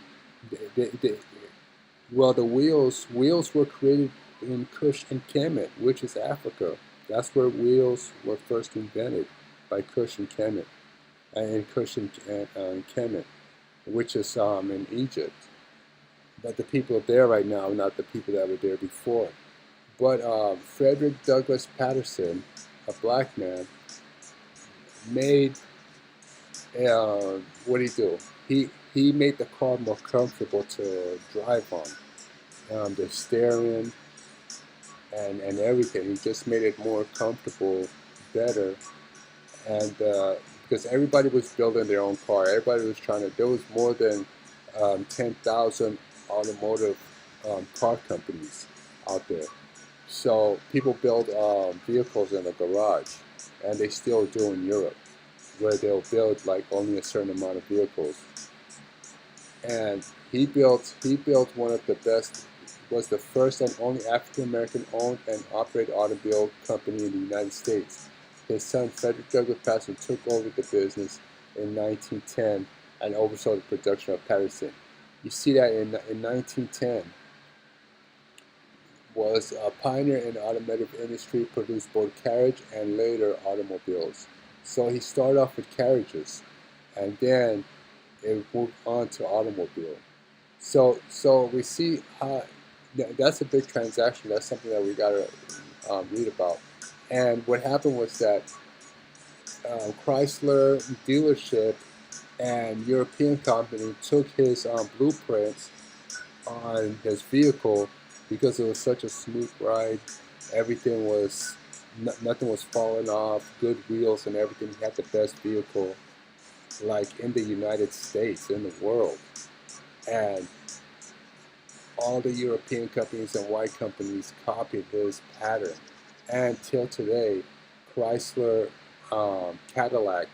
Well, the wheels were created in Kush and Kemet, which is Africa. That's where wheels were first invented, by Kush and Kemet, and Kush and Kemet, which is in Egypt. But the people there right now are not the people that were there before. But Frederick Douglass Patterson, a black man, made what did he do? He made the car more comfortable to drive on. The steering and everything. He just made it more comfortable, better, and because everybody was building their own car, everybody was trying to. There was more than 10,000 automotive car companies out there. So people build vehicles in the garage, and they still do in Europe, where they'll build like only a certain amount of vehicles. And he built one of the best, was the first and only African American owned and operated automobile company in the United States. His son Frederick Douglass Patterson took over the business in 1910 and oversaw the production of Patterson. You see that in 1910. Was a pioneer in the automotive industry, produced both carriage and later automobiles. So he started off with carriages, and then it moved on to automobile. So we see how that's a big transaction. That's something that we gotta read about. And what happened was that Chrysler dealership and European company took his blueprints on his vehicle, because it was such a smooth ride. Everything was, nothing was falling off, good wheels and everything. He had the best vehicle, like in the United States, in the world. And all the European companies and white companies copied his pattern. And till today, Chrysler, Cadillac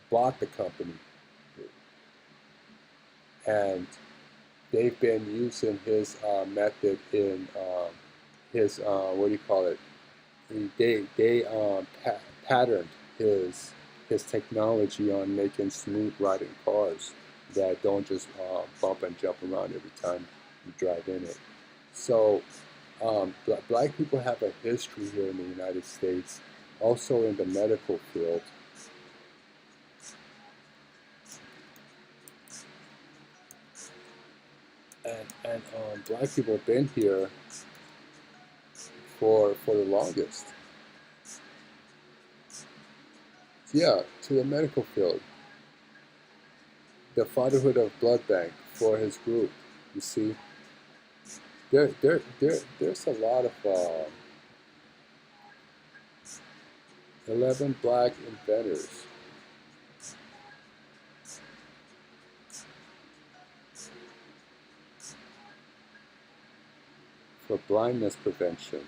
bought the company. And they've been using his method in his what do you call it? They patterned his technology on making smooth riding cars that don't just bump and jump around every time you drive in it. So black people have a history here in the United States, also in the medical field. And black people have been here for the longest. Yeah, to the medical field. The fatherhood of blood bank for his group. You see, there's a lot of 11 black inventors. For blindness prevention.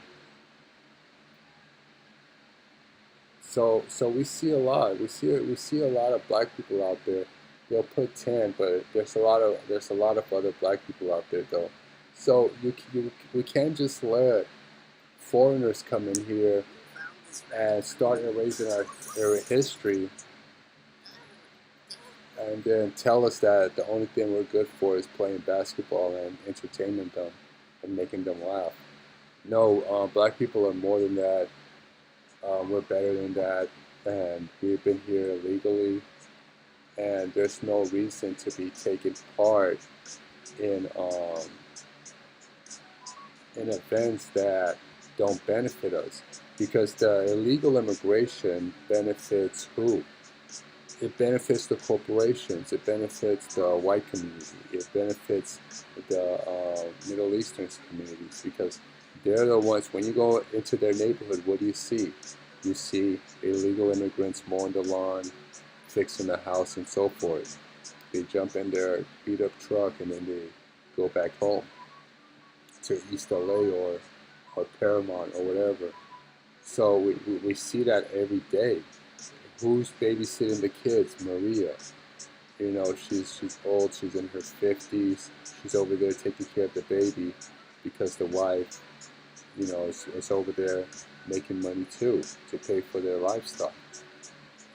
So we see a lot. We see a lot of black people out there. They'll put 10, but there's a lot of other black people out there though. So we can't just let foreigners come in here and start erasing our history, and then tell us that the only thing we're good for is playing basketball and entertaining them and making them laugh. No, black people are more than that. We're better than that, and we've been here illegally, and there's no reason to be taking part in events that don't benefit us, because the illegal immigration benefits who? It benefits the corporations, it benefits the white community, it benefits the Middle Eastern communities, because they're the ones, when you go into their neighborhood, what do you see? You see illegal immigrants mowing the lawn, fixing the house, and so forth. They jump in their beat-up truck and then they go back home to East LA or Paramount or whatever. So we see that every day. Who's babysitting the kids? Maria. You know, she's old, she's in her 50s, she's over there taking care of the baby because the wife, you know, is over there making money too to pay for their lifestyle.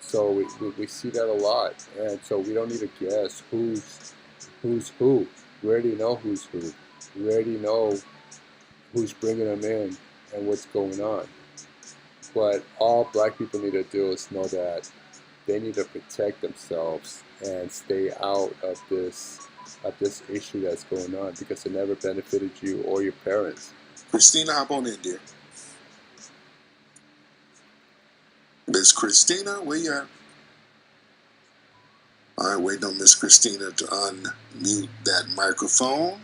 So we see that a lot, and so we don't need to guess who's who. We already know who's who. We already know who's bringing them in and what's going on. But all black people need to do is know that they need to protect themselves and stay out of this issue that's going on, because it never benefited you or your parents. Christina, hop on in, dear. Miss Christina, where you at? All right, waiting on Miss Christina to unmute that microphone.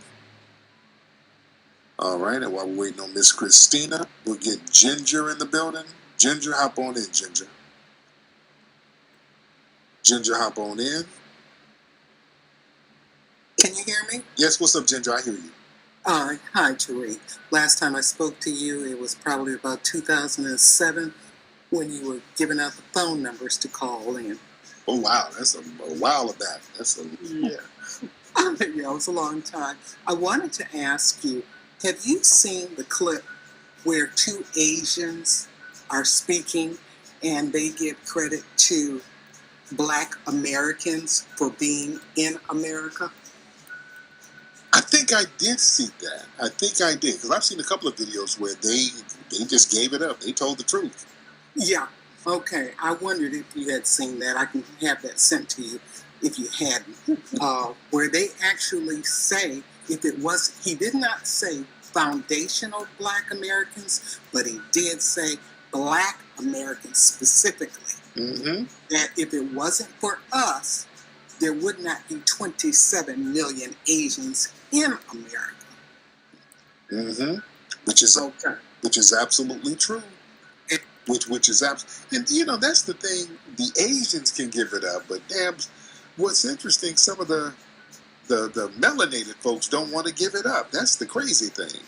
All right, and while we're waiting on Miss Christina, we'll get Ginger in the building. Ginger, hop on in, Ginger. Ginger, hop on in. Can you hear me? Yes, what's up, Ginger? I hear you. Hi, Tariq. Last time I spoke to you, it was probably about 2007 when you were giving out the phone numbers to call in. Oh, wow. That's a while of that. Yeah. Yeah, it was a long time. I wanted to ask you, have you seen the clip where two Asians are speaking and they give credit to Black Americans for being in America? I think I did see that. I think I did, because I've seen a couple of videos where they just gave it up. They told the truth. Yeah. Okay. I wondered if you had seen that. I can have that sent to you if you hadn't. Where they actually say, he did not say foundational Black Americans, but he did say Black Americans specifically. Mm-hmm. That if it wasn't for us, there would not be 27 million Asians in America. Mm-hmm. Which is absolutely true. Which is and you know, that's the thing. The Asians can give it up, but damn, what's interesting, some of the melanated folks don't want to give it up. That's the crazy thing.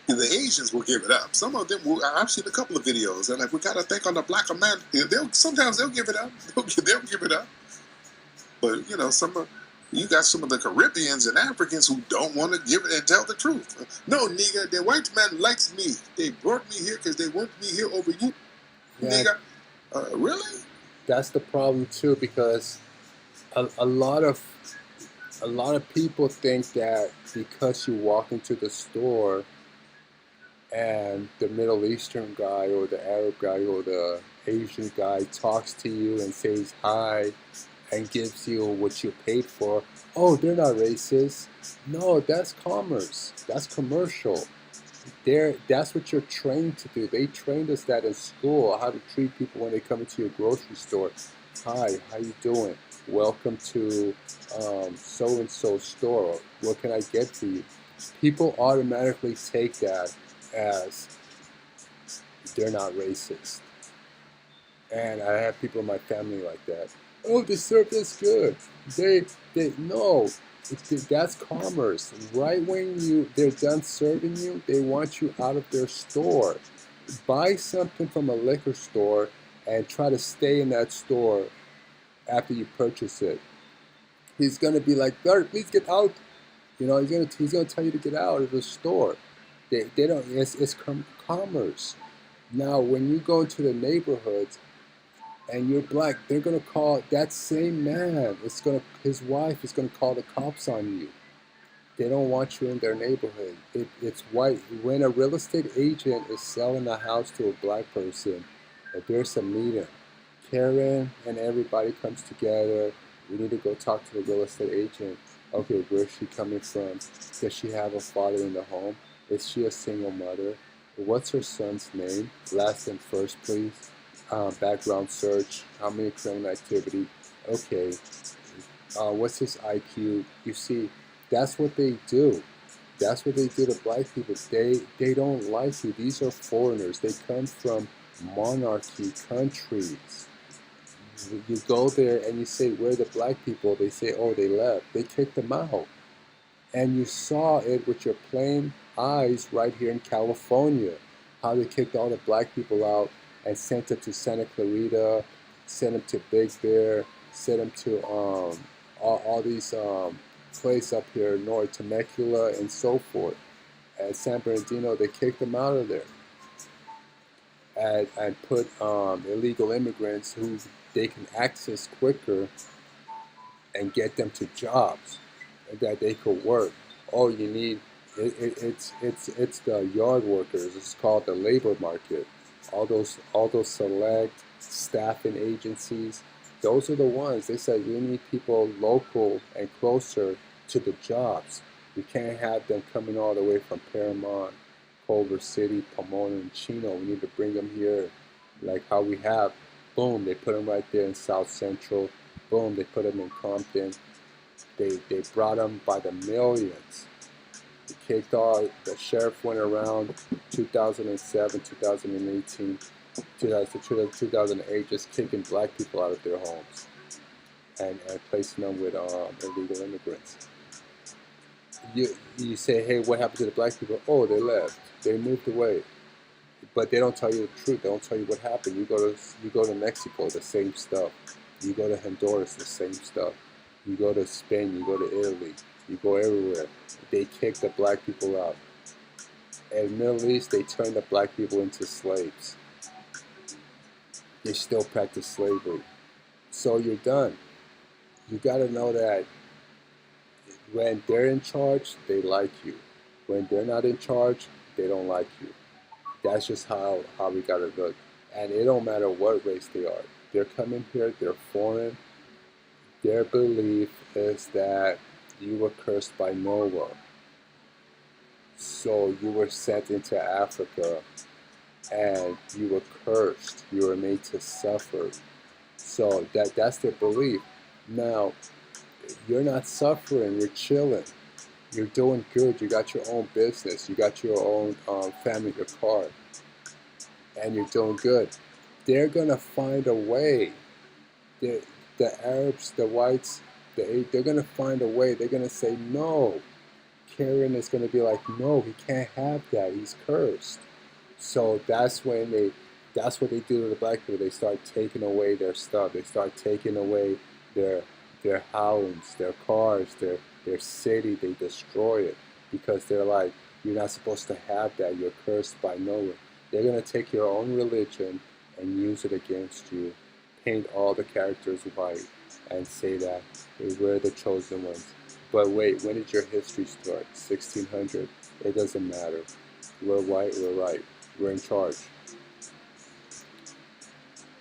And the Asians will give it up. Some of them will. I've seen a couple of videos. They're like, we got to think on the Black man. Sometimes they'll give it up. They'll give it up. But you know, you got some of the Caribbeans and Africans who don't want to give it and tell the truth. No, nigga, the white man likes me. They brought me here because they want me here over you, yeah. Nigga. Really? That's the problem too, because a lot of people think that because you walk into the store and the Middle Eastern guy or the Arab guy or the Asian guy talks to you and says hi and gives you what you paid for, oh, they're not racist. No, that's commerce. That's commercial. That's what you're trained to do. They trained us that in school, how to treat people when they come into your grocery store. Hi, how you doing? Welcome to so-and-so store. What can I get for you? People automatically take that as they're not racist. And I have people in my family like that. Oh, the service good. They no. That's commerce. Right when they're done serving you, they want you out of their store. Buy something from a liquor store and try to stay in that store after you purchase it. He's gonna be like, "Guard, please get out." You know, he's gonna tell you to get out of the store. They don't. It's commerce. Now, when you go into the neighborhoods and you're black, they're gonna call that same man. His wife is gonna call the cops on you. They don't want you in their neighborhood. It's white. When a real estate agent is selling a house to a black person, there's a meeting. Karen and everybody comes together. We need to go talk to the real estate agent. Okay, where's she coming from? Does she have a father in the home? Is she a single mother? What's her son's name? Last and first, please. Background search. How many criminal activity? Okay. What's his IQ? You see, that's what they do. That's what they do to black people. They don't like you. These are foreigners. They come from monarchy countries. You go there and you say, where are the black people? They say, oh, they left. They kicked them out. And you saw it with your plain eyes right here in California, how they kicked all the black people out and sent them to Santa Clarita, sent them to Big Bear, sent them to all these places up here, north, Temecula, and so forth. At San Bernardino, they kicked them out of there and put illegal immigrants who they can access quicker and get them to jobs that they could work. Oh, you need it's the yard workers. It's called the labor market. All those select staffing agencies. Those are the ones. They said we need people local and closer to the jobs. We can't have them coming all the way from Paramount, Culver City, Pomona, and Chino. We need to bring them here, like how we have. Boom, they put them right there in South Central. Boom, they put them in Compton. They brought them by the millions. They kicked all, the sheriff went around 2007, 2018, 2008, just kicking black people out of their homes and placing them with illegal immigrants. You say, hey, what happened to the black people? Oh, they left. They moved away. But they don't tell you the truth. They don't tell you what happened. You go to Mexico, the same stuff. You go to Honduras, the same stuff. You go to Spain, you go to Italy, you go everywhere. They kick the black people out. In the Middle East, they turn the black people into slaves. They still practice slavery. So you're done. You got to know that when they're in charge, they like you. When they're not in charge, they don't like you. That's just how we got to look. And it don't matter what race they are. They're coming here, they're foreign. Their belief is that you were cursed by Noah. So you were sent into Africa and you were cursed. You were made to suffer. So that's their belief. Now, you're not suffering, you're chilling. You're doing good. You got your own business. You got your own family, your car. And you're doing good. They're going to find a way. The Arabs, the whites, they're going to find a way. They're going to say, no. Karen is going to be like, no, he can't have that. He's cursed. So that's what they do to the black people. They start taking away their stuff. They start taking away their homes, their cars, their city. They destroy it because they're like, you're not supposed to have that. You're cursed by Noah. They're going to take your own religion and use it against you. Paint all the characters white and say that we're the chosen ones. But wait, when did your history start? 1600? It doesn't matter. We're white, we're right. We're in charge.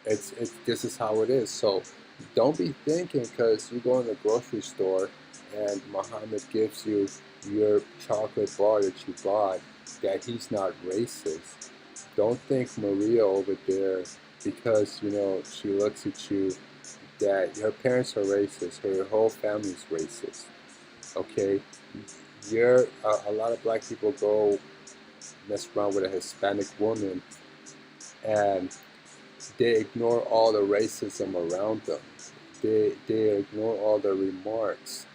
It's this is how it is. So don't be thinking because you go in the grocery store and Muhammad gives you your chocolate bar that you bought that he's not racist. Don't think Maria over there because she looks at you that her parents are racist, her whole family's racist. Okay, you're a lot of black people go mess around with a Hispanic woman and they ignore all the racism around them. They ignore all the remarks.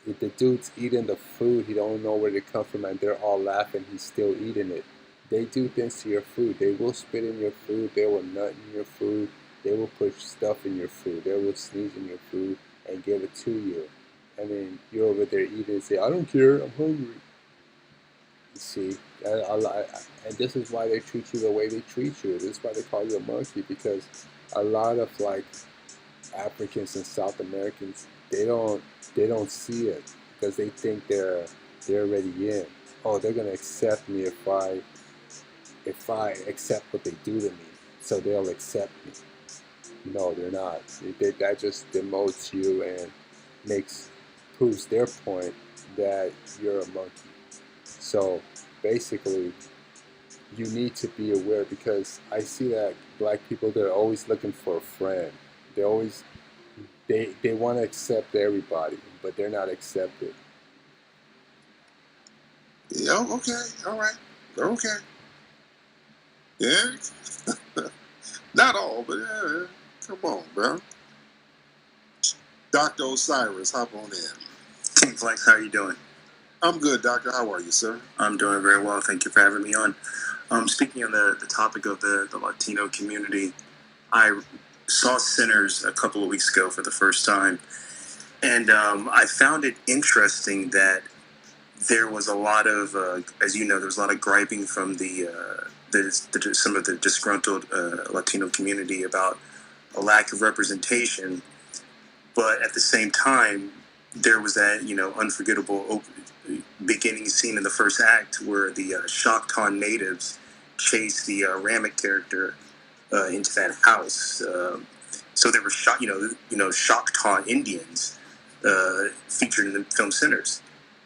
If the dude's eating the food, he don't know where it come from, and they're all laughing. He's still eating it. They do things to your food. They will spit in your food. They will nut in your food. They will put stuff in your food. They will sneeze in your food and give it to you. And then you're over there eating and say, "I don't care. I'm hungry." You see, and this is why they treat you the way they treat you. This is why they call you a monkey, because a lot of like Africans and South Americans, they don't see it because they think they're already in. Oh, they're gonna accept me if I accept what they do to me, so they'll accept me. No, they're not. That just demotes you and proves their point that you're a monkey. So basically, you need to be aware, because I see that black people, they're always looking for a friend. They always they want to accept everybody, but they're not accepted. Yeah, okay, all right, okay. Yeah, not all, but yeah. Come on, bro. Dr. Osiris, hop on in. King Flex, how are you doing? I'm good, Doctor. How are you, sir? I'm doing very well. Thank you for having me on. Speaking on the topic of the Latino community, I saw Sinners a couple of weeks ago for the first time, and I found it interesting that there was a lot of, as you know, there was a lot of griping from some of the disgruntled Latino community about a lack of representation, but at the same time, there was that unforgettable beginning scene in the first act where the Choctaw natives chase the Ramek character into that house. So there were Choctaw Indians featured in the film Sinners,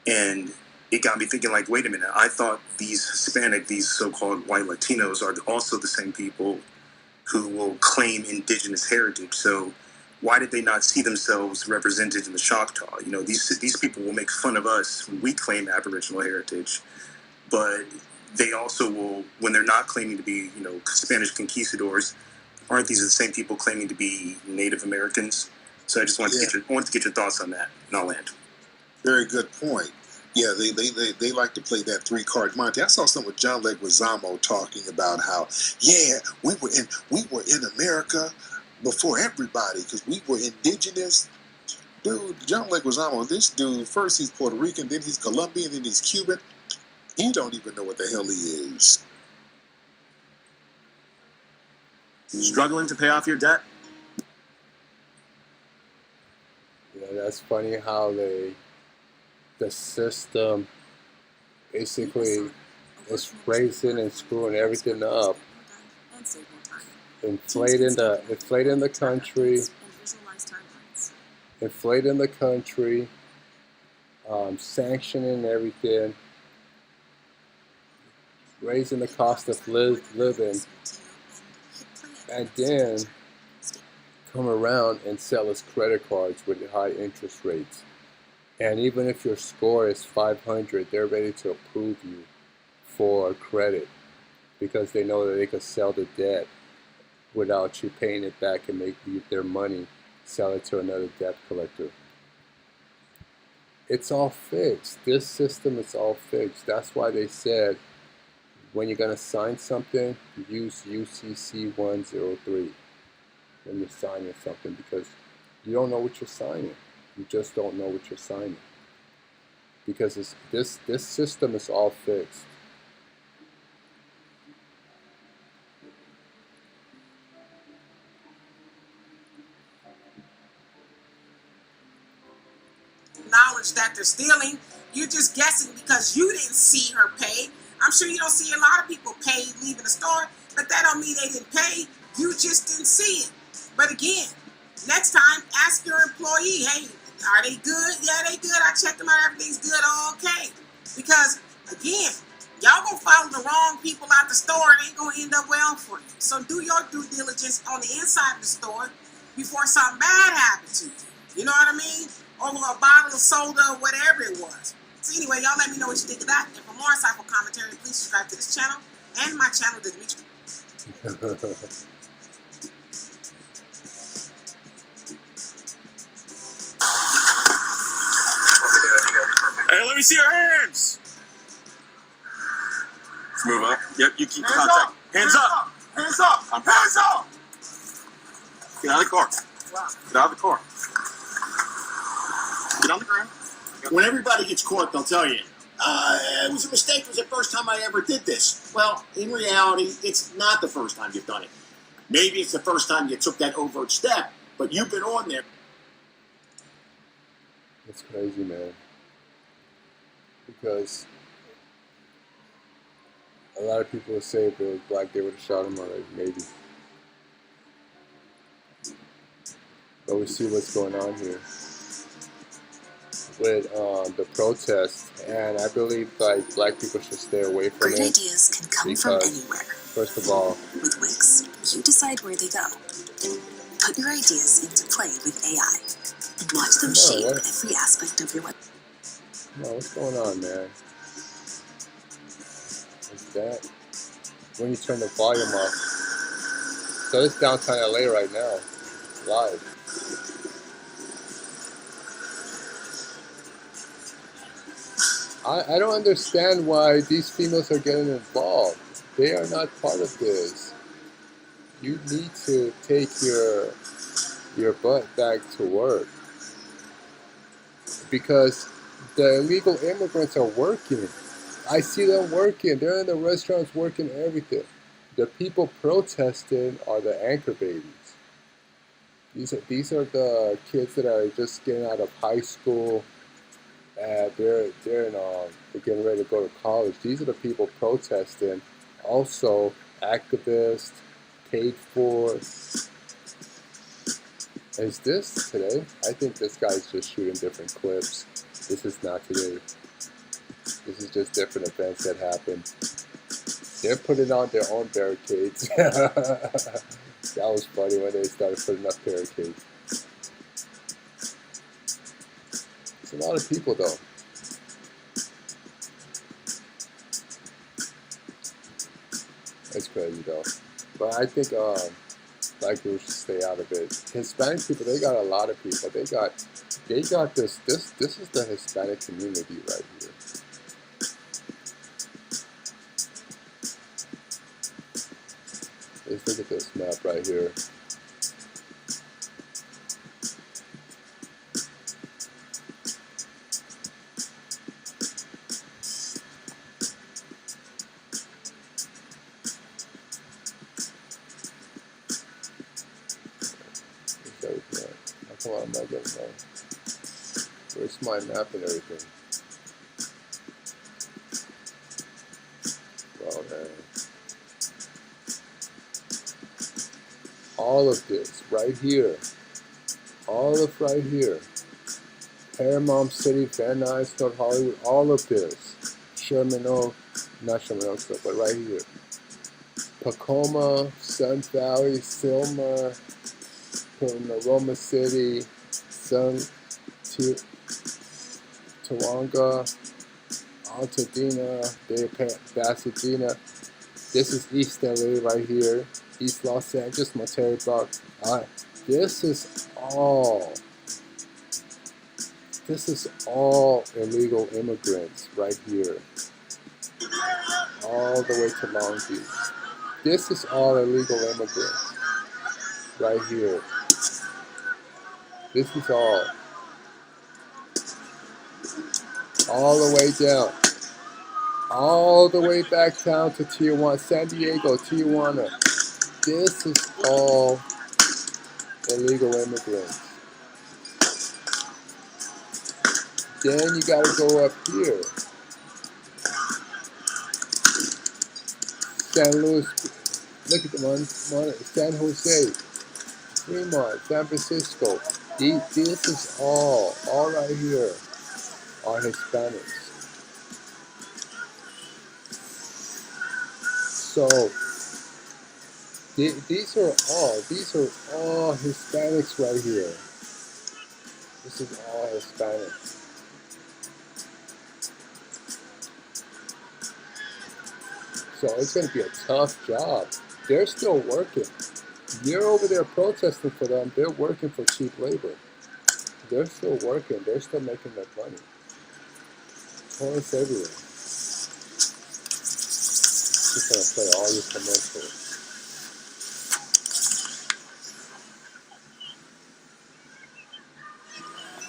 and it got me thinking, like, wait a minute, I thought these Hispanic, these so-called white Latinos are also the same people who will claim indigenous heritage. So why did they not see themselves represented in the Choctaw? These people will make fun of us when we claim Aboriginal heritage, but they also will, when they're not claiming to be, Spanish conquistadors, aren't these the same people claiming to be Native Americans? So I just wanted to get your thoughts on that, and I'll land. Very good point. Yeah, they like to play that 3-card Monte. I saw something with John Leguizamo talking about how, we were in America before everybody because we were indigenous. Dude, John Leguizamo, this dude, first he's Puerto Rican, then he's Colombian, then he's Cuban. He don't even know what the hell he is. Struggling to pay off your debt? Yeah, that's funny how the system basically is raising and screwing everything up, inflating the country, sanctioning everything, raising the cost of living, and then come around and sell us credit cards with high interest rates. And even if your score is 500, they're ready to approve you for credit because they know that they could sell the debt without you paying it back and make their money, sell it to another debt collector. It's all fixed. This system is all fixed. That's why they said when you're going to sign something, use UCC 103 when you're signing something, because you don't know what you're signing. You just don't know what you're signing, because this system is all fixed. Knowledge that they're stealing. You're just guessing because you didn't see her pay. I'm sure you don't see a lot of people paid leaving the store, but that don't mean they didn't pay. You just didn't see it. But again, next time, ask your employee, hey, are they good? Yeah, they good. I checked them out. Everything's good. Okay. Because, again, y'all gonna follow the wrong people out the store and ain't gonna end up well for you. So do your due diligence on the inside of the store before something bad happens to you. You know what I mean? Over a bottle of soda or whatever it was. So anyway, y'all let me know what you think of that. And for more insightful commentary, please subscribe to this channel and my channel, The Dimitri. Hey, let me see your hands. Let's move up. Yep, you keep contact. Hands up. Hands up. Hands up. Get out of the car. Get out of the car. Get on the ground. When everybody gets caught, they'll tell you, it was a mistake. It was the first time I ever did this. Well, in reality, it's not the first time you've done it. Maybe it's the first time you took that overt step, but you've been on there. It's crazy, man. Because a lot of people would say if it was black, they would have shot him already, maybe. But we see what's going on here with the protests, and I believe like black people should stay away from it. Great ideas can come from anywhere. First of all, with Wix, you decide where they go. Put your ideas into play with AI and watch them shape every aspect of your web. No, what's going on, man? What's that? When you turn the volume up. So it's downtown LA right now, live. I don't understand why these females are getting involved. They are not part of this. You need to take your butt back to work. Because the illegal immigrants are working. I see them working. They're in the restaurants working everything. The people protesting are the anchor babies. These are the kids that are just getting out of high school. They're getting ready to go to college. These are the people protesting. Also, activists, paid for. Is this today? I think this guy's just shooting different clips. This is not today. This is just different events that happen. They're putting on their own barricades. That was funny when they started putting up barricades. It's a lot of people though. It's crazy though. But I think black people should stay out of it. Hispanic people, they got a lot of people. They got this is the Hispanic community right here. Let's look at this map right here. Come on, I'm not getting that. Where's my map and everything? Well, man. All of this right here. All of right here. Paramount City, Van Nuys, North Hollywood, all of this. Sherman Oak, not Sherman Oak stuff, but right here. Tacoma, Sun Valley, Silmar, Roma City, Tawanga, Altadena, Pasadena. This is East LA right here. East Los Angeles, Monterey Park. This is all illegal immigrants right here. All the way to Long Beach. This is all illegal immigrants right here. This is all the way down, all the way back down to Tijuana, San Diego, Tijuana. This is all illegal immigrants. Then you gotta go up here. San Luis, look at the one, San Jose, Fremont, San Francisco. This is all right here are Hispanics. So these are all Hispanics right here. This is all Hispanics. So it's going to be a tough job. They're still working. You're over there protesting for them. They're working for cheap labor. They're still working. They're still making their money. Tourists everywhere. Just going to play all your commercials.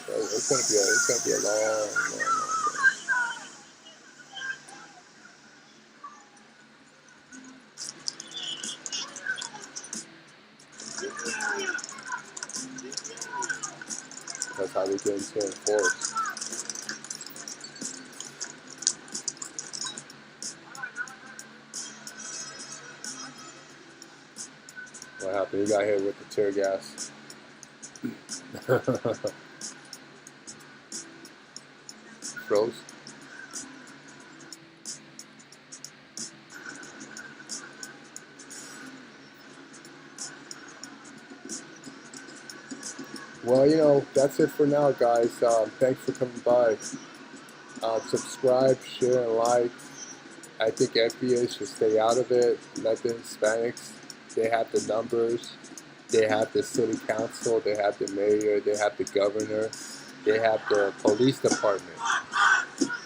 So it's going to be a long day. That's how we get into enforce. What happened? He got hit with the tear gas. Froze. Well, you know, that's it for now, guys. Thanks for coming by. Subscribe, share, and like. I think FBA should stay out of it. Let the Hispanics, they have the numbers. They have the city council. They have the mayor. They have the governor. They have the police department.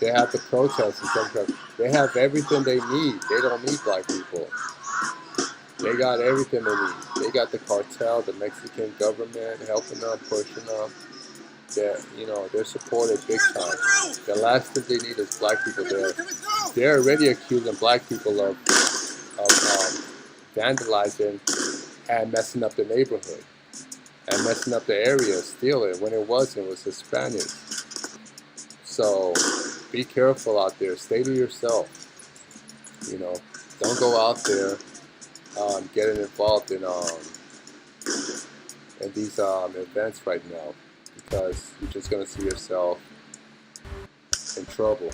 They have the protesters. They have everything they need. They don't need black people. They got everything they need. They got the cartel, the Mexican government helping them, pushing them. They're supported big time. The last thing they need is black people there. They're already accusing black people of vandalizing and messing up the neighborhood and messing up the area, stealing when it wasn't. It was Hispanics. So be careful out there. Stay to yourself. Don't go out there getting involved in these events right now, because you're just going to see yourself in trouble.